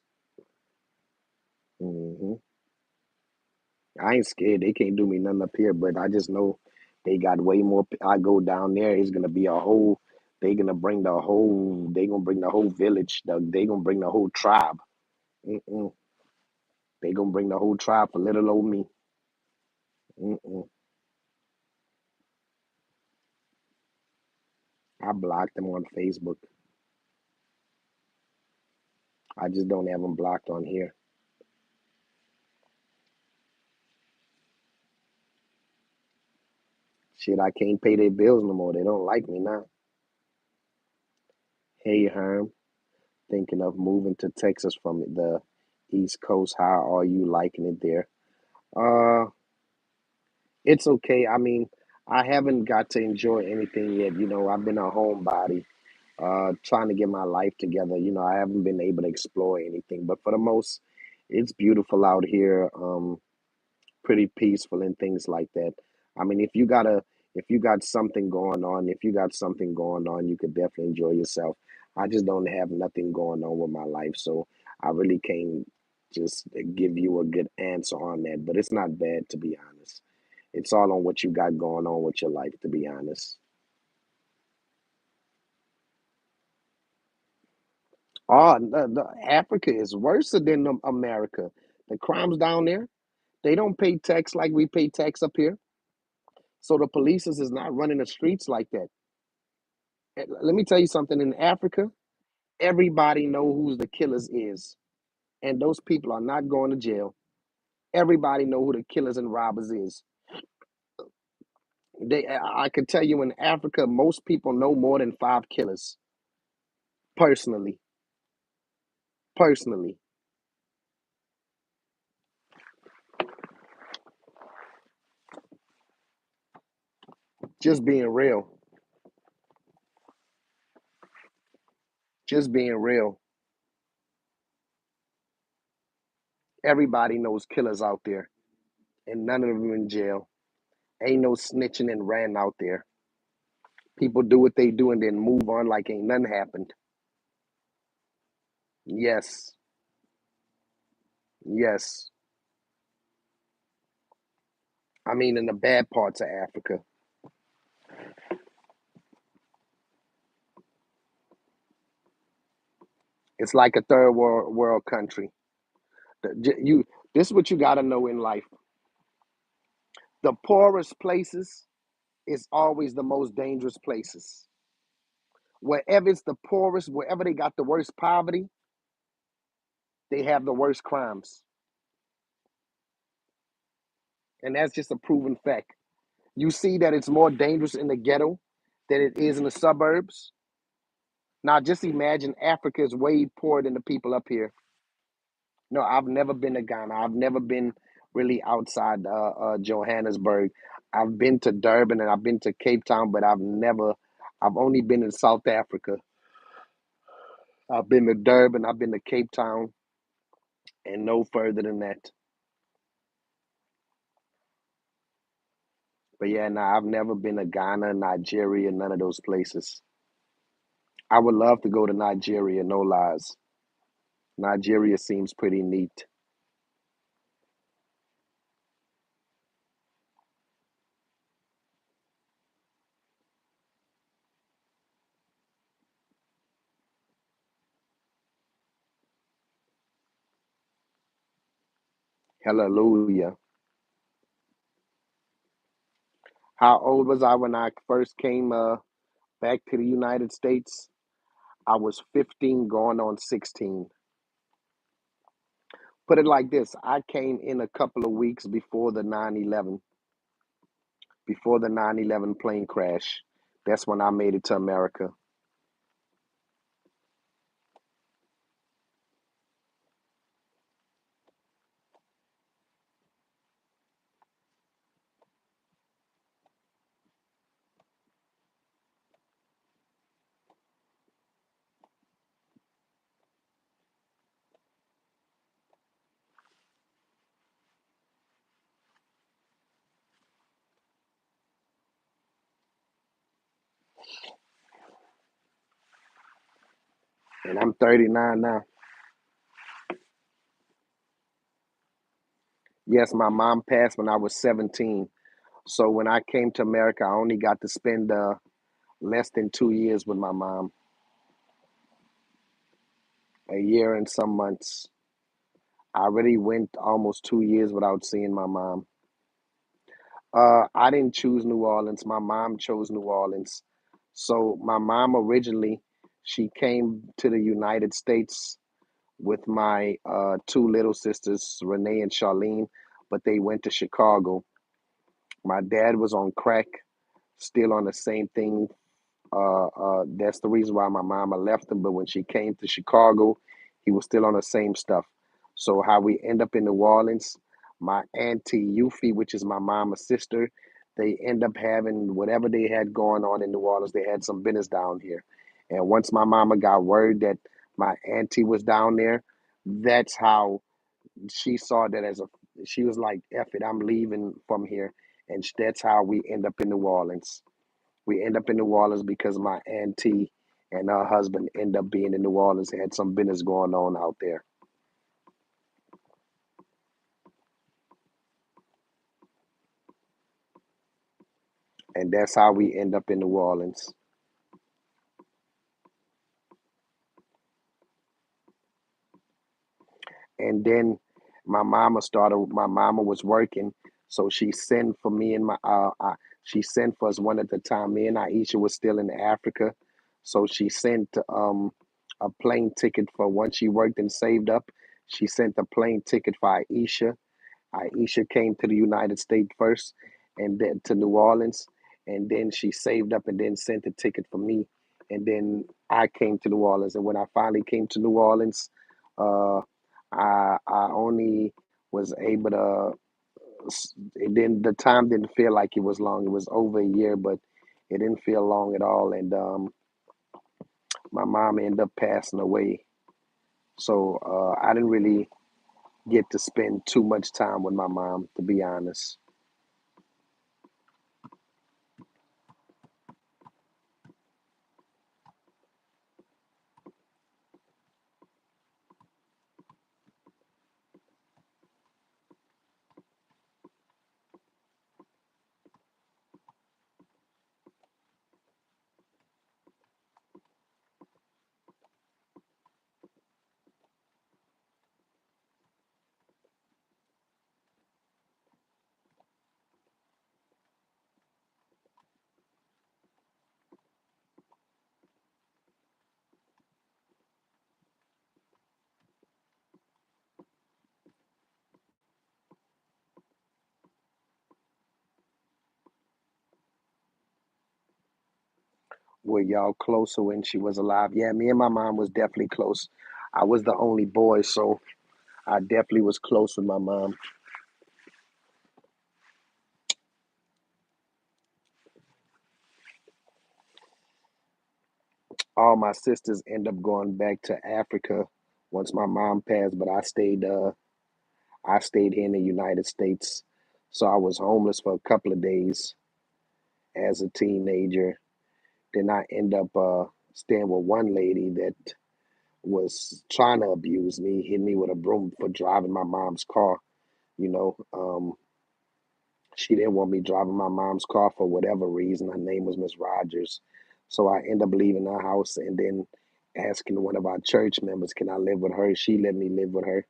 I ain't scared. They can't do me nothing up here, but I just know they got way more. I go down there, it's gonna be a whole. They gonna bring the whole. They gonna bring the whole village. They gonna bring the whole tribe. Mm-mm. They gonna bring the whole tribe for little old me. Mm-mm. I blocked them on Facebook. I just don't have them blocked on here. Shit, I can't pay their bills no more. They don't like me now. Hey, Herm, thinking of moving to Texas from the East Coast. How are you liking it there? Uh, it's okay. I mean, I haven't got to enjoy anything yet. I've been a homebody, trying to get my life together. I haven't been able to explore anything, but for the most, it's beautiful out here. Pretty peaceful and things like that. I mean, if you got something going on, you could definitely enjoy yourself. I just don't have nothing going on with my life, so I really can't just give you a good answer on that. But it's not bad, to be honest. It's all on what you got going on with your life, to be honest. Oh, Africa is worse than America. The crimes down there, they don't pay tax like we pay tax up here. So the police is not running the streets like that. Let me tell you something. In Africa, everybody know who the killers is, and those people are not going to jail. Everybody know who the killers and robbers is. I could tell you in Africa, most people know more than five killers. Personally, personally, just being real, just being real. Everybody knows killers out there, and none of them in jail. Ain't no snitching and ran out there. People do what they do and then move on like ain't nothing happened. Yes, yes. I mean, in the bad parts of Africa, it's like a third world country. You, this is what you got to know in life. The poorest places is always the most dangerous places. Wherever it's the poorest, wherever they got the worst poverty, they have the worst crimes, and that's just a proven fact. You see that it's more dangerous in the ghetto than it is in the suburbs. Now, just imagine Africa is way poorer than the people up here. No, I've never been to Ghana. I've never been really outside Johannesburg. I've been to Durban and I've been to Cape Town, but I've only been in South Africa. I've been to Durban, I've been to Cape Town, and no further than that. But yeah, nah, I've never been to Ghana, Nigeria, none of those places. I would love to go to Nigeria, no lies. Nigeria seems pretty neat. Hallelujah. How old was I when I first came back to the United States? I was 15 going on 16. Put it like this, I came in a couple of weeks before the 9/11. before the 9/11 plane crash. That's when I made it to America. And I'm 39 now. Yes, my mom passed when I was 17. So when I came to America, I only got to spend less than 2 years with my mom, a year and some months. I already went almost 2 years without seeing my mom. I didn't choose New Orleans. My mom chose New Orleans. So my mom originally, she came to the United States with my two little sisters, Renee and Charlene, but they went to Chicago. My dad was on crack, still on the same thing. That's the reason why my mama left him. But when she came to Chicago, he was still on the same stuff. So how we end up in New Orleans, my auntie Yuffie, which is my mama's sister, they end up having whatever they had going on in New Orleans. They had some business down here, and once my mama got word that my auntie was down there, that's how she saw that as a. She was like, "F it, I'm leaving from here," and that's how we end up in New Orleans. We end up in New Orleans because my auntie and her husband end up being in New Orleans, had some business going on out there. And that's how we end up in New Orleans. And then my mama was working, so she sent for me and she sent for us one at the time. Me and Aisha was still in Africa, so she sent a plane ticket for once she worked and saved up. She sent a plane ticket for Aisha. Aisha came to the United States first, and then to New Orleans, and then she saved up and then sent a ticket for me, and then I came to New Orleans. And when I finally came to New Orleans, uh, I only was able to. It didn't. The time didn't feel like it was long. It was over a year, but it didn't feel long at all. And my mom ended up passing away, so I didn't really get to spend too much time with my mom, to be honest. Were y'all closer when she was alive? Yeah, me and my mom was definitely close. I was the only boy, so I definitely was close with my mom. All my sisters end up going back to Africa once my mom passed, but I stayed here in the United States. So I was homeless for a couple of days as a teenager. Then I end up staying with one lady that was trying to abuse me, hit me with a broom for driving my mom's car. You know, she didn't want me driving my mom's car for whatever reason. Her name was Miss Rogers. So I ended up leaving her house and then asking one of our church members, can I live with her? She let me live with her.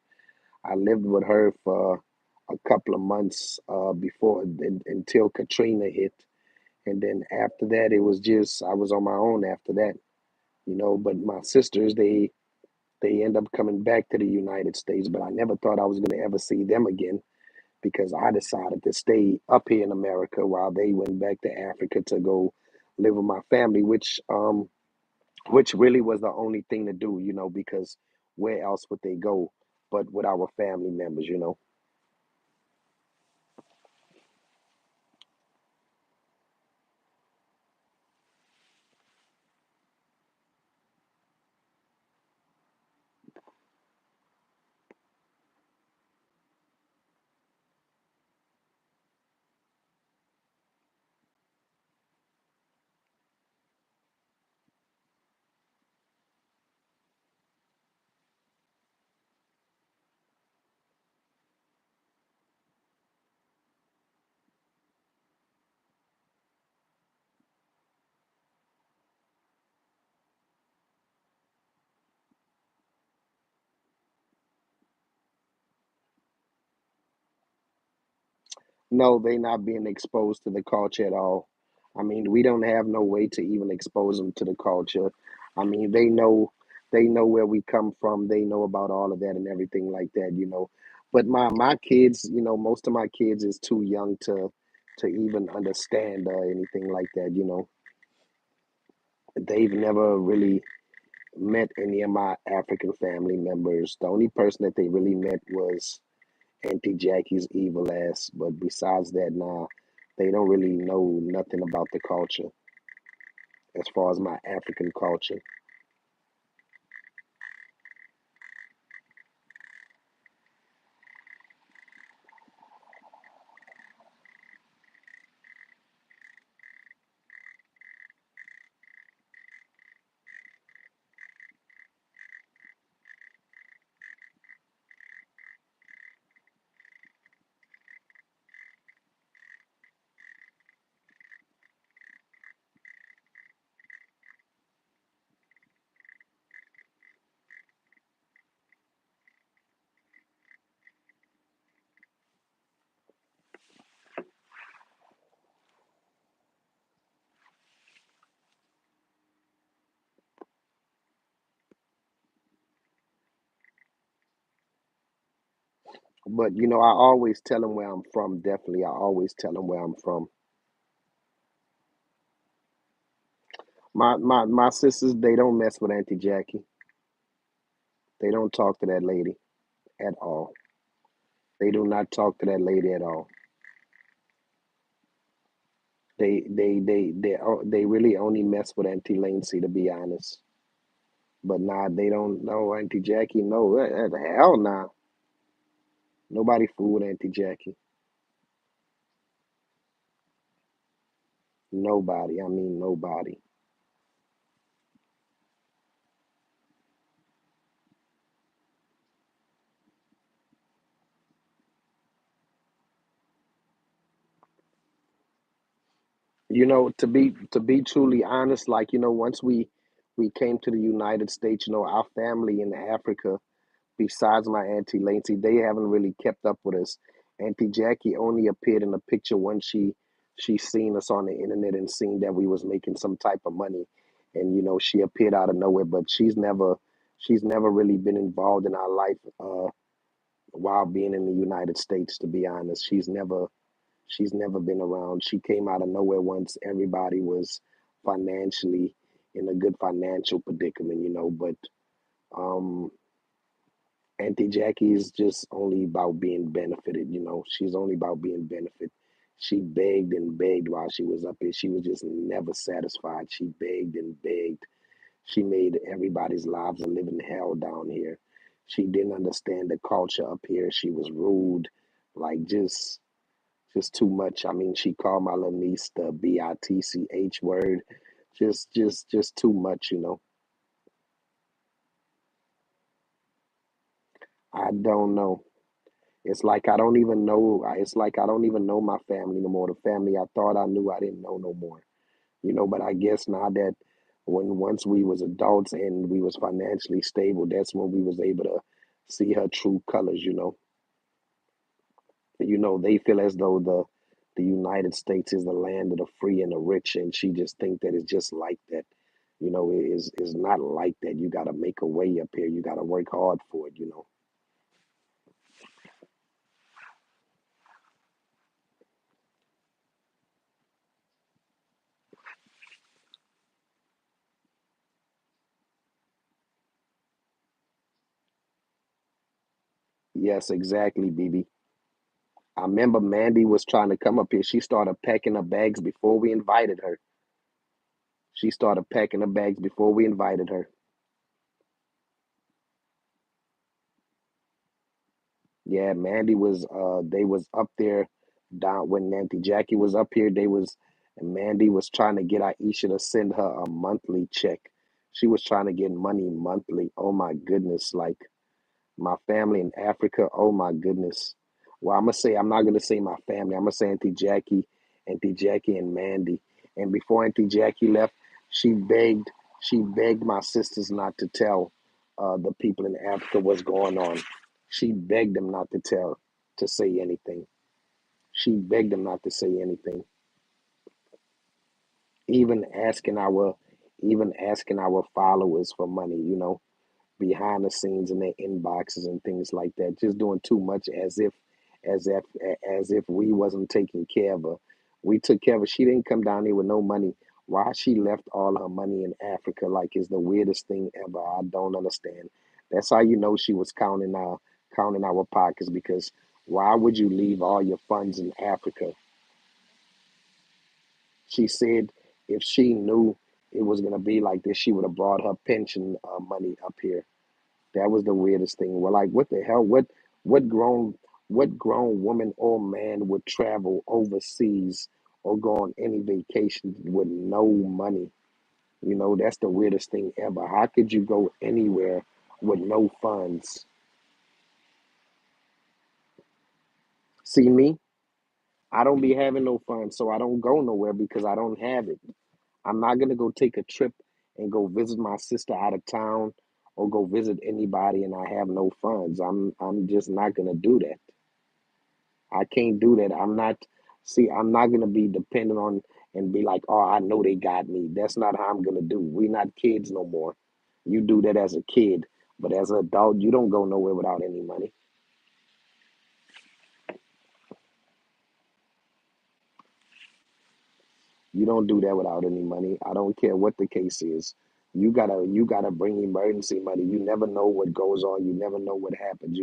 I lived with her for a couple of months until Katrina hit. And then after that, it was just, I was on my own after that, but my sisters, they end up coming back to the United States, but I never thought I was going to ever see them again because I decided to stay up here in America while they went back to Africa to go live with my family, which really was the only thing to do, because where else would they go but with our family members? No, they not being exposed to the culture at all. I mean, we don't have no way to even expose them to the culture. I mean, they know where we come from. They know about all of that and everything like that. But my kids, most of my kids is too young to even understand anything like that. They've never really met any of my African family members. The only person that they really met was Auntie Jackie's evil ass. But besides that, nah, they don't really know nothing about the culture as far as my African culture. But I always tell them where I'm from. Definitely, I always tell them where I'm from. My sisters, they don't mess with Auntie Jackie. They don't talk to that lady at all. They do not talk to that lady at all. They really only mess with Auntie Lancy, to be honest. But nah, they don't know Auntie Jackie. No, hell nah. Nobody fool with Auntie Jackie. Nobody. I mean nobody. To be truly honest, like once we came to the United States, our family in Africa, besides my Auntie Lancy, they haven't really kept up with us. Auntie Jackie only appeared in the picture when she seen us on the internet and seen that we was making some type of money, and she appeared out of nowhere. But she's never really been involved in our life while being in the United States. To be honest, she's never been around. She came out of nowhere once everybody was financially in a good financial predicament. But um Auntie Jackie is just only about being benefited. She's only about being benefit. She begged and begged while she was up here. She was just never satisfied. She begged and begged. She made everybody's lives a living hell down here. She didn't understand the culture up here. She was rude, like just too much. I mean, she called my little niece the bitch word. Just too much. I don't know. It's like I don't even know. It's like I don't even know my family no more. The family I thought I knew, I didn't know no more. But I guess now that when once we was adults and we was financially stable, that's when we was able to see her true colors. They feel as though the United States is the land of the free and the rich, and she just think that it's just like that. It is not like that. You got to make a way up here. You got to work hard for it. Yes, exactly, BB. I remember Mandy was trying to come up here. She started packing her bags before we invited her. She started packing her bags before we invited her. Yeah, Mandy was they was up there down when Nancy Jackie was up here, they was and Mandy was trying to get Aisha to send her a monthly check. She was trying to get money monthly. Oh my goodness, like my family in Africa, oh my goodness. Well, I'm not gonna say my family. I'm gonna say Auntie Jackie and Mandy. And before Auntie Jackie left, she begged my sisters not to tell the people in Africa what's going on. She begged them not to tell, to say anything. She begged them not to say anything. Even asking our, even asking our followers for money, behind the scenes in their inboxes and things like that, just doing too much as if as if we wasn't taking care of her. We took care of her. She didn't come down here with no money. Why she left all her money in Africa like is the weirdest thing ever. I don't understand. That's how you know she was counting our pockets, because why would you leave all your funds in Africa? She said if she knew it was gonna be like this, she would have brought her pension money up here. That was the weirdest thing. Well, like, what the hell? What grown what grown woman or man would travel overseas or go on any vacation with no money? That's the weirdest thing ever. How could you go anywhere with no funds? See me? I don't be having no funds, so I don't go nowhere because I don't have it. I'm not gonna go take a trip and go visit my sister out of town or go visit anybody and I have no funds. I'm just not gonna do that. I can't do that. I'm not gonna be dependent on and be like, oh, I know they got me. That's not how I'm gonna do. We're not kids no more. You do that as a kid, but as an adult, you don't go nowhere without any money. You don't do that without any money. I don't care what the case is. You gotta bring emergency money. You never know what goes on. You never know what happens.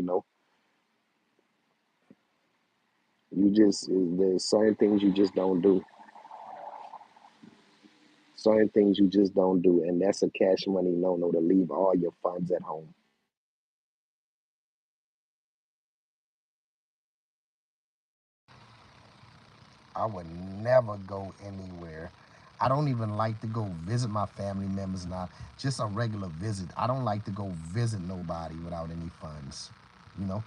There's certain things you just don't do. Certain things you just don't do, and that's a cash money no to leave all your funds at home. I would never go anywhere. I don't even like to go visit my family members now. Just a regular visit. I don't like to go visit nobody without any funds. You know,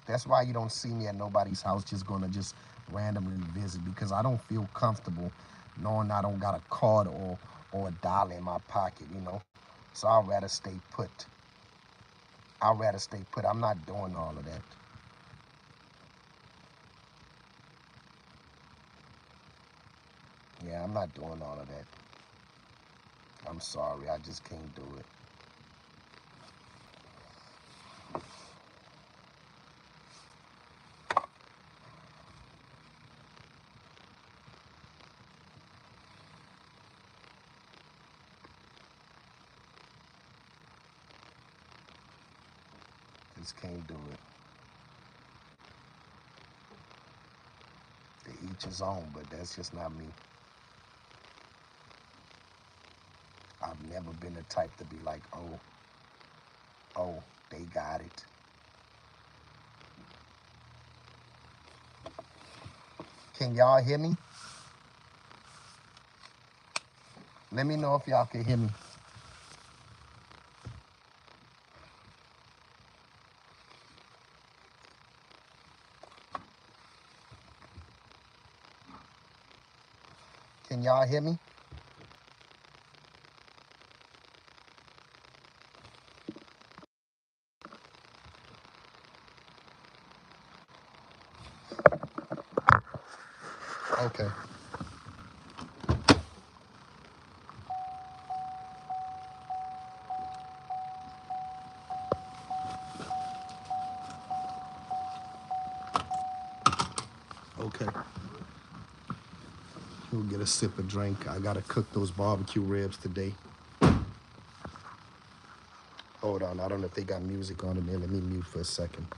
that's why you don't see me at nobody's house just gonna just randomly visit, because I don't feel comfortable knowing I don't got a card or a dollar in my pocket. So I'd rather stay put. I'd rather stay put. I'm not doing all of that. Yeah, I'm not doing all of that. I'm sorry, I just can't do it. Just can't do it. To each his own, but that's just not me. I've never been the type to be like, oh, they got it. Can y'all hear me? Let me know if y'all can hear me. Can y'all hear me? Okay. Okay. We'll get a sip of drink. I gotta cook those barbecue ribs today. Hold on, I don't know if they got music on in there. Let me mute for a second.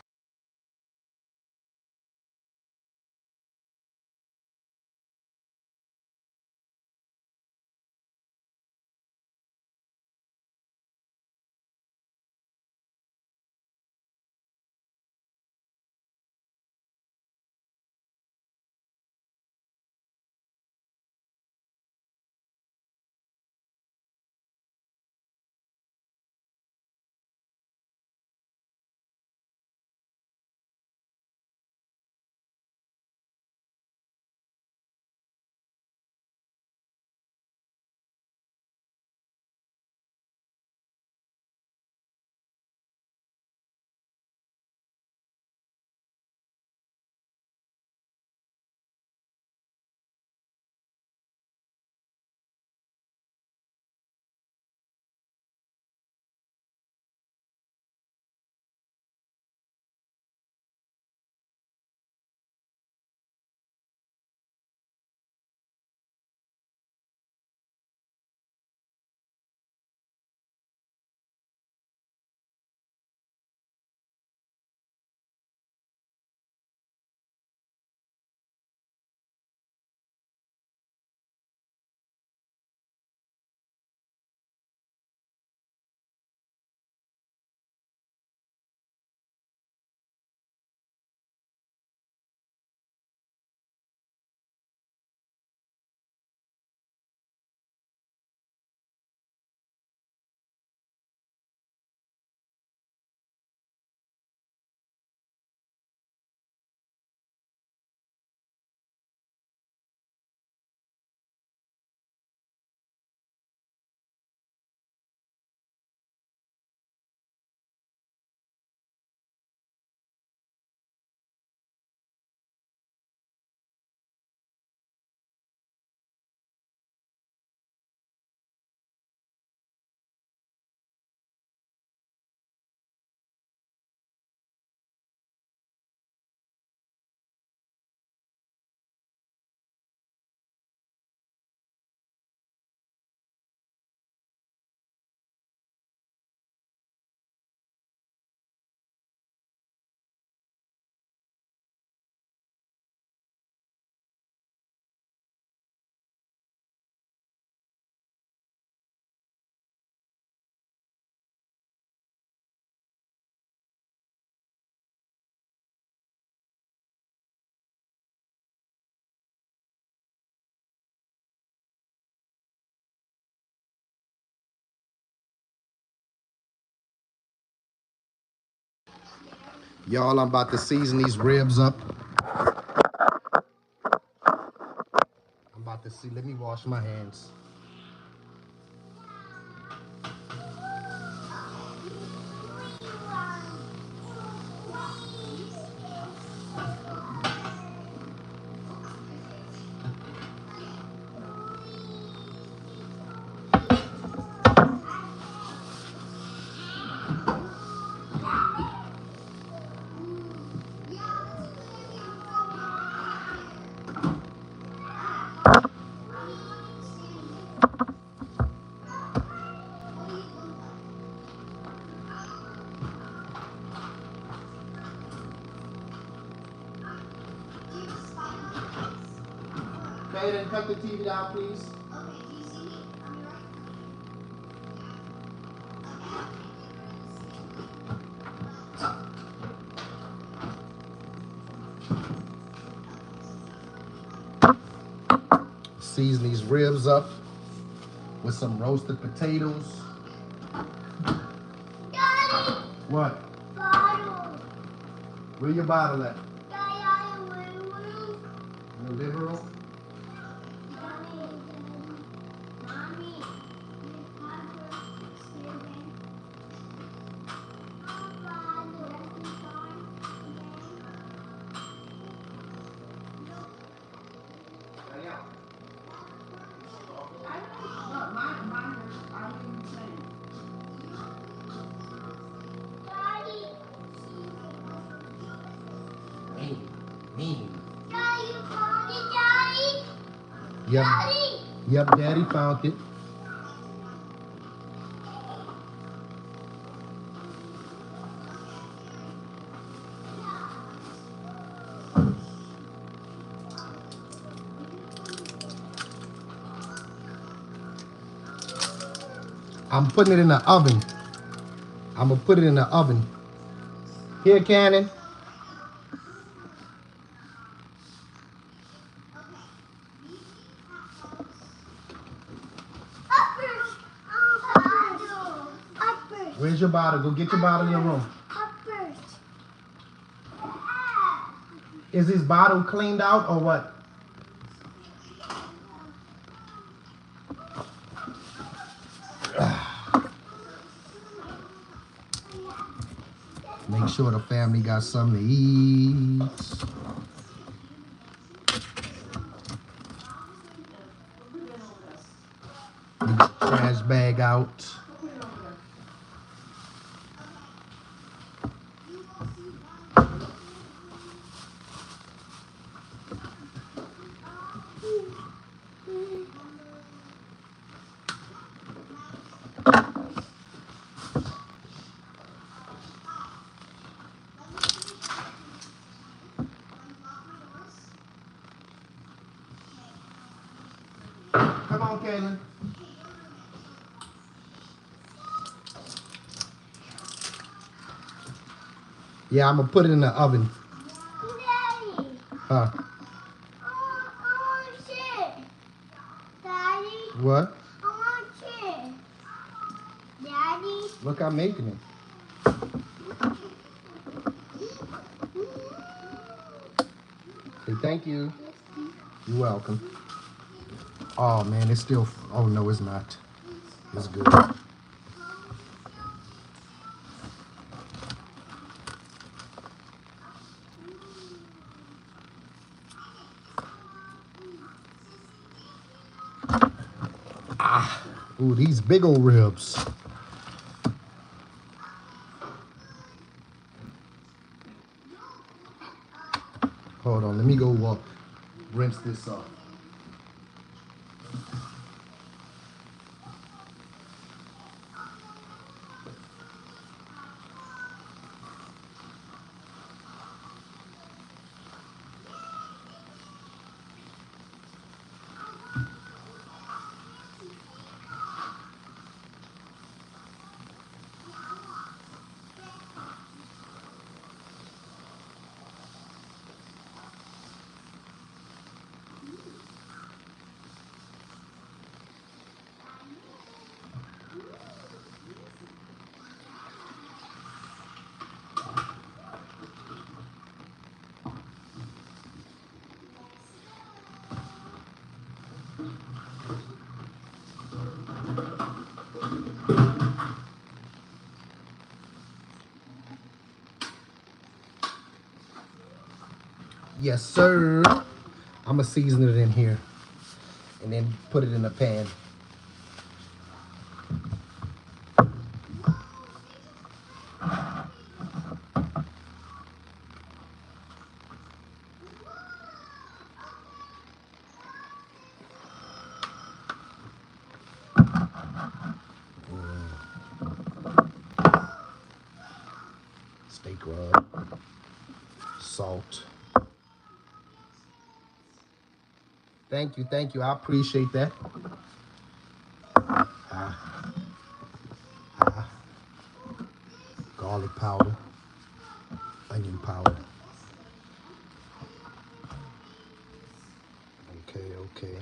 Y'all, I'm about to season these ribs up. I'm about to see. Let me wash my hands. Baden, cut the TV down, please. Season these ribs up with some roasted potatoes. Daddy! What? Bottle. Where your bottle at? Daddy, in the living room? Mommy. Daddy, you found it, Daddy? Yep. Daddy? Yep, Daddy found it. I'm putting it in the oven. I'm gonna put it in the oven. Here, Cannon. Where's your bottle? Go get your bottle in your room. Is this bottle cleaned out or what? Make sure the family got something to eat. Trash bag out. Come on, Kaylin. Yeah, I'm gonna put it in the oven. Daddy. Huh? I want shit. Daddy. What? I want shit. Daddy. Look, I'm making it. Say thank you. You're welcome. Oh man, it's still. Oh no, it's not. It's good. Ooh, these big old ribs. Hold on, let me go rinse this off. Yes, sir. I'm gonna season it in here and then put it in a pan. Steak rub, salt. Thank you, thank you. I appreciate that. Garlic powder, onion powder. Okay, okay.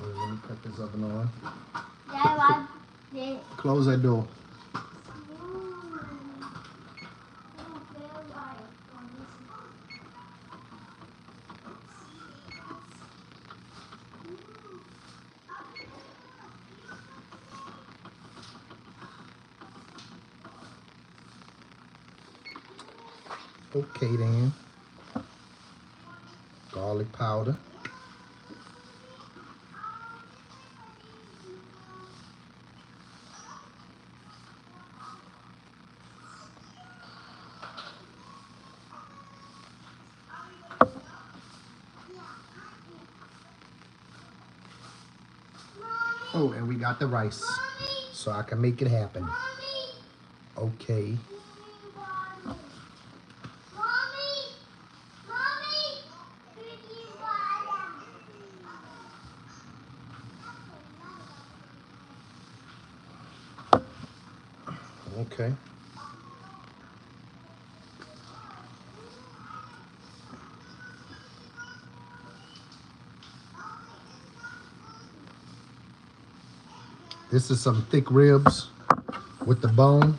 Let me cut this oven on. Close that door. Okay then. Garlic powder. Oh, and we got the rice. So I can make it happen. Okay. Okay. This is some thick ribs with the bone.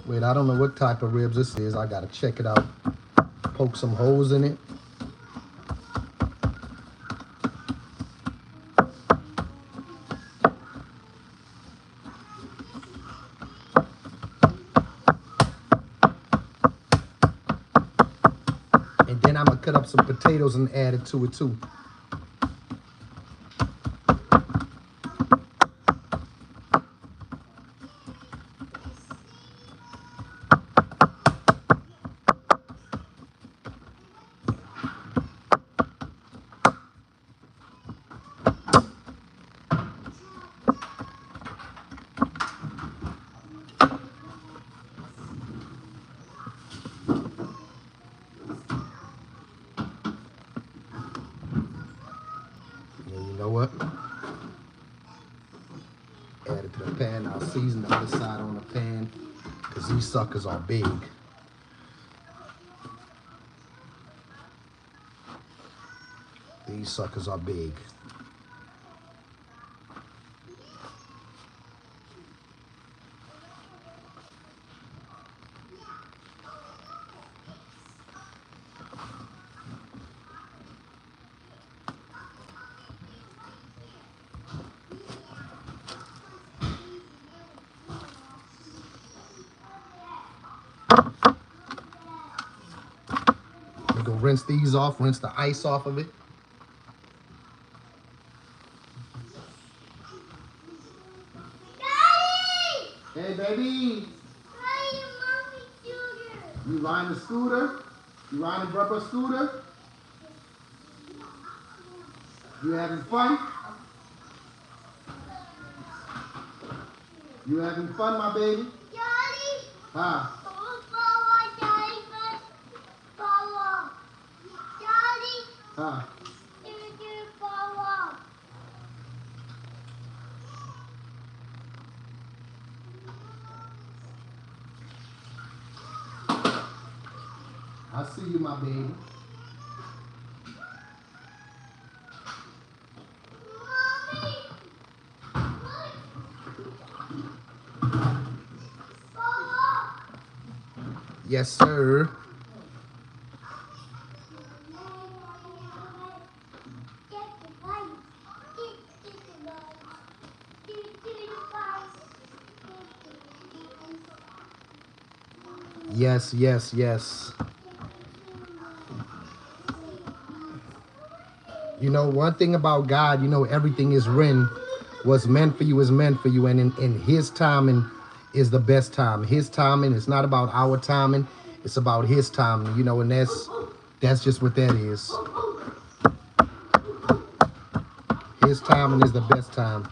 Wait, I don't know what type of ribs this is. I gotta check it out. Poke some holes in it. And then I'm gonna cut up some potatoes and add it to it too. And you know what? Add it to the pan. I'll season the other side on the pan because these suckers are big. These suckers are big. I'm gonna go rinse these off, rinse the ice off of it. Hey, baby. You riding the scooter? You riding the rubber scooter? You having fun? You having fun, my baby? Daddy. Huh? Huh? I see you, my baby. Yes, sir. Yes, yes, yes. You know, one thing about God, you know, everything is written. What's meant for you is meant for you. And in his timing is the best time. His timing is not about our timing. It's about his timing, you know, and that's just what that is. His timing is the best time.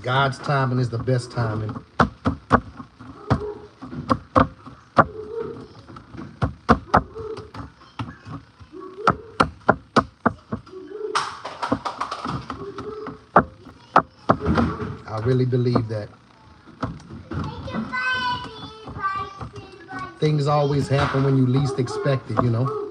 God's timing is the best timing. I really believe that. Things always happen when you least expect it, you know.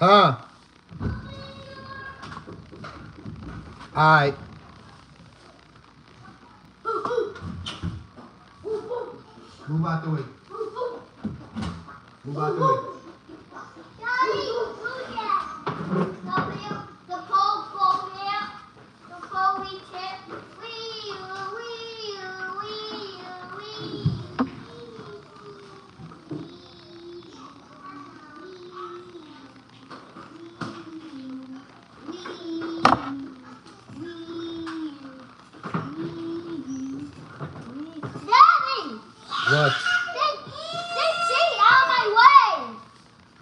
Huh? Alright. Move out the way. Move out the way. Daddy, look at the pole go there. The pole we tip. Daddy! What? They cheat out my way!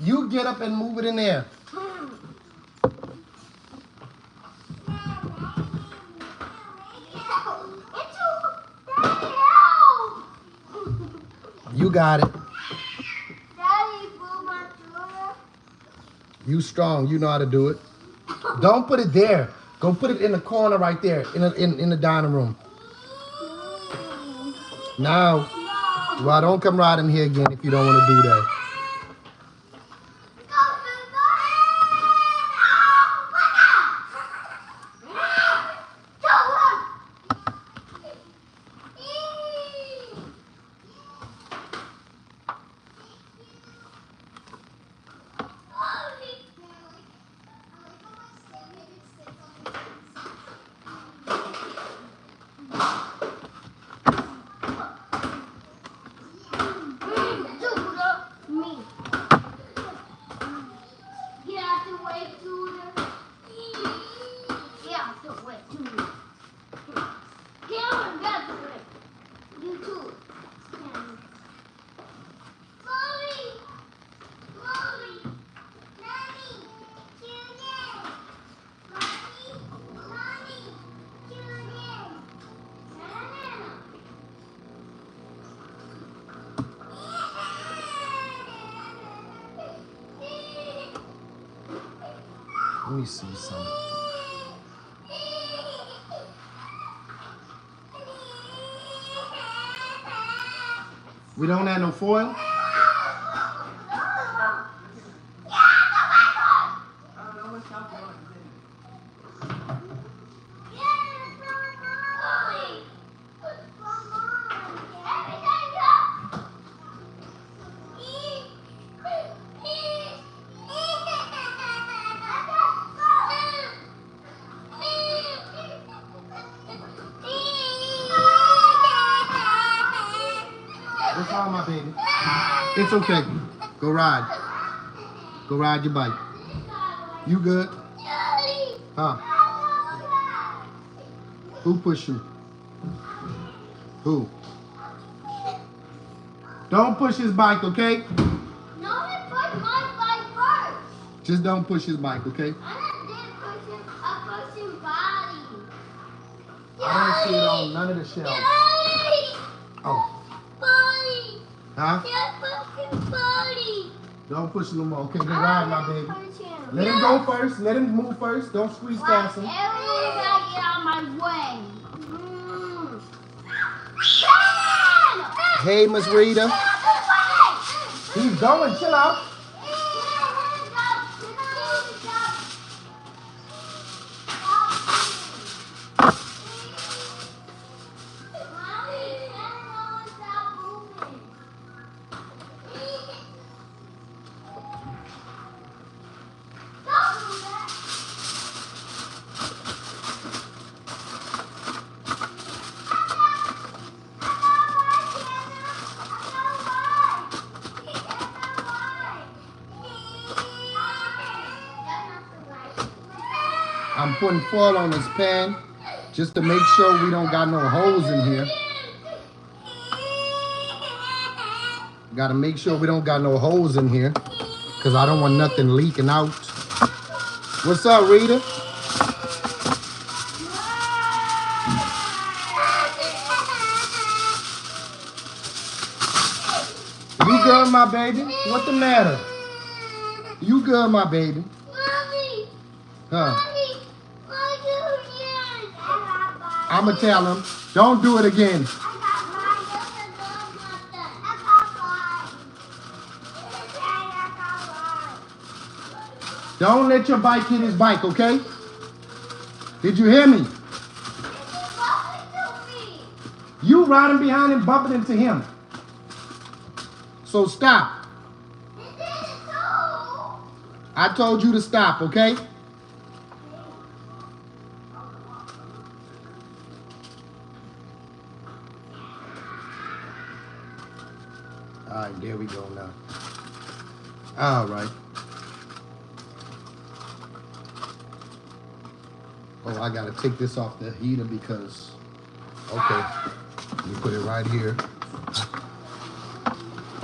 You get up and move it in there. You got it. Daddy, pull my door. You strong. You know how to do it. Don't put it there. Go put it in the corner right there in the dining room. Now, well, don't come right in here again if you don't want to do that. Let me see something. We don't have no foil? What's wrong, my baby? It's okay. Go ride. Go ride your bike. You good? Huh? Who pushed you? Who? Don't push his bike, okay? No, he pushed my bike first. Just don't push his bike, okay? I didn't push him. I pushed his body. I don't see it on none of the shelves. Daddy! Oh. Body! Huh? Just push his body. Don't push him no more. Okay, go ride, my baby. Push him. Let him go first. Let him move first. Don't squeeze past him. Everyone gotta get out of my way. Hey, Miss Rita. He's going. Chill out. I'm putting foil on this pan just to make sure we don't got no holes in here. Got to make sure we don't got no holes in here because I don't want nothing leaking out. What's up, Rita? You good, my baby? What the matter? You good, my baby? Mommy, Huh? Mommy, what you doing? I'm going to tell him, don't do it again. Don't let your bike hit his bike, okay? Did you hear me? You riding behind him, bumping into him. So stop. I told you to stop, okay? All right, there we go now. All right. Oh, I gotta take this off the heater because, okay, let me put it right here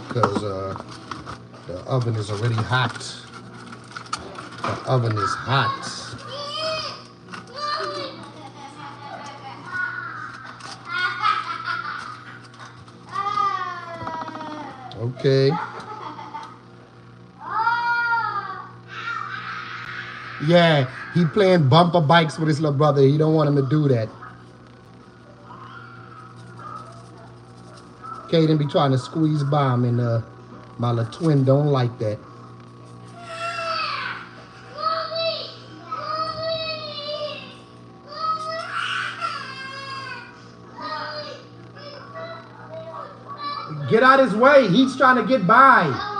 because the oven is already hot. The oven is hot. Okay. Yeah, he playing bumper bikes with his little brother. He don't want him to do that. Kaden be trying to squeeze by him, and my little twin don't like that. Get out his way. He's trying to get by.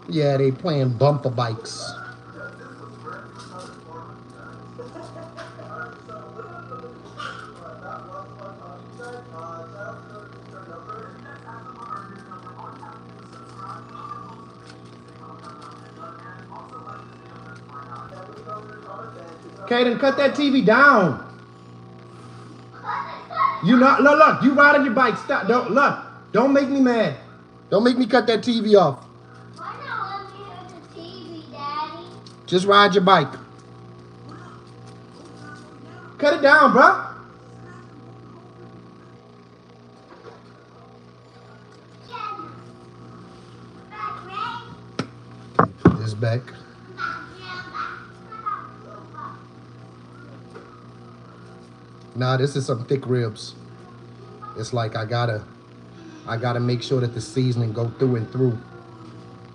Yeah, they playing bumper bikes. Kaden, cut that TV down. You not look. You riding your bike. Stop. Don't make me mad. Don't make me cut that TV off. Why not let me have the TV, Daddy? Just ride your bike. Cut it down, bro. Put this back. Nah, this is some thick ribs. It's like I gotta make sure that the seasoning go through and through.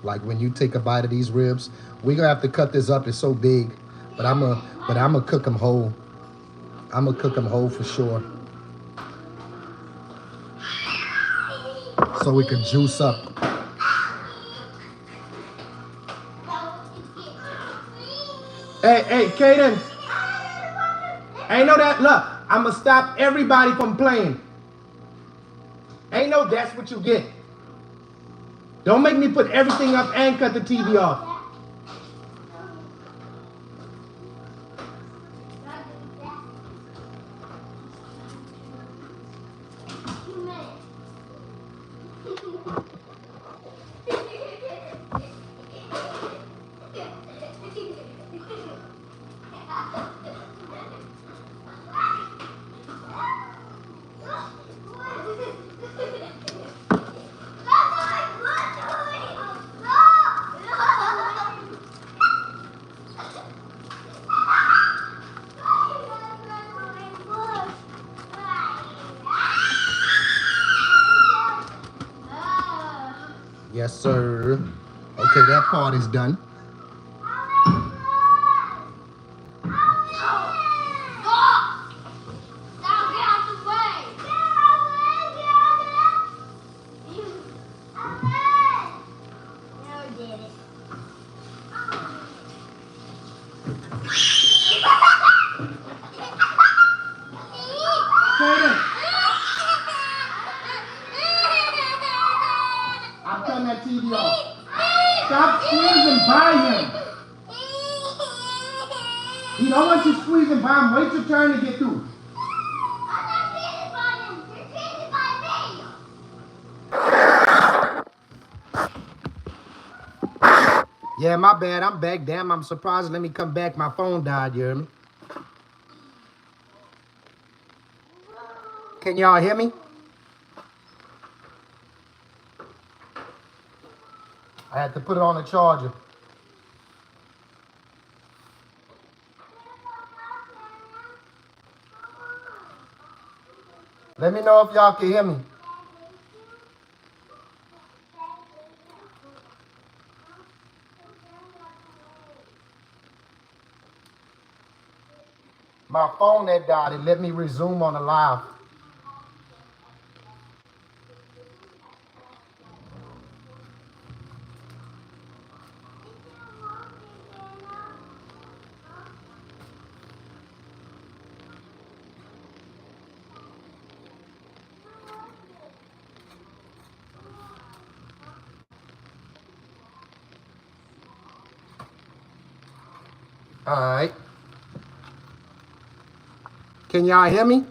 Like when you take a bite of these ribs, we gonna have to cut this up. It's so big, but I'm gonna cook them whole. I'm gonna cook them whole for sure, so we can juice up. Hey, Kaden. Ain't no that. Look, I'm gonna stop everybody from playing. Ain't no that's what you get. Don't make me put everything up and cut the TV off. Yes, sir. Okay, that part is done. I'm turning that TV off. Stop squeezing by him. He don't want you squeezing by him. Wait your turn to get through. Yeah, my bad. I'm back. Damn, I'm surprised. Let me come back. My phone died, you hear me? Can y'all hear me? I had to put it on the charger. Let me know if y'all can hear me. My phone had died. It let me resume on the live. All right. Can y'all hear me?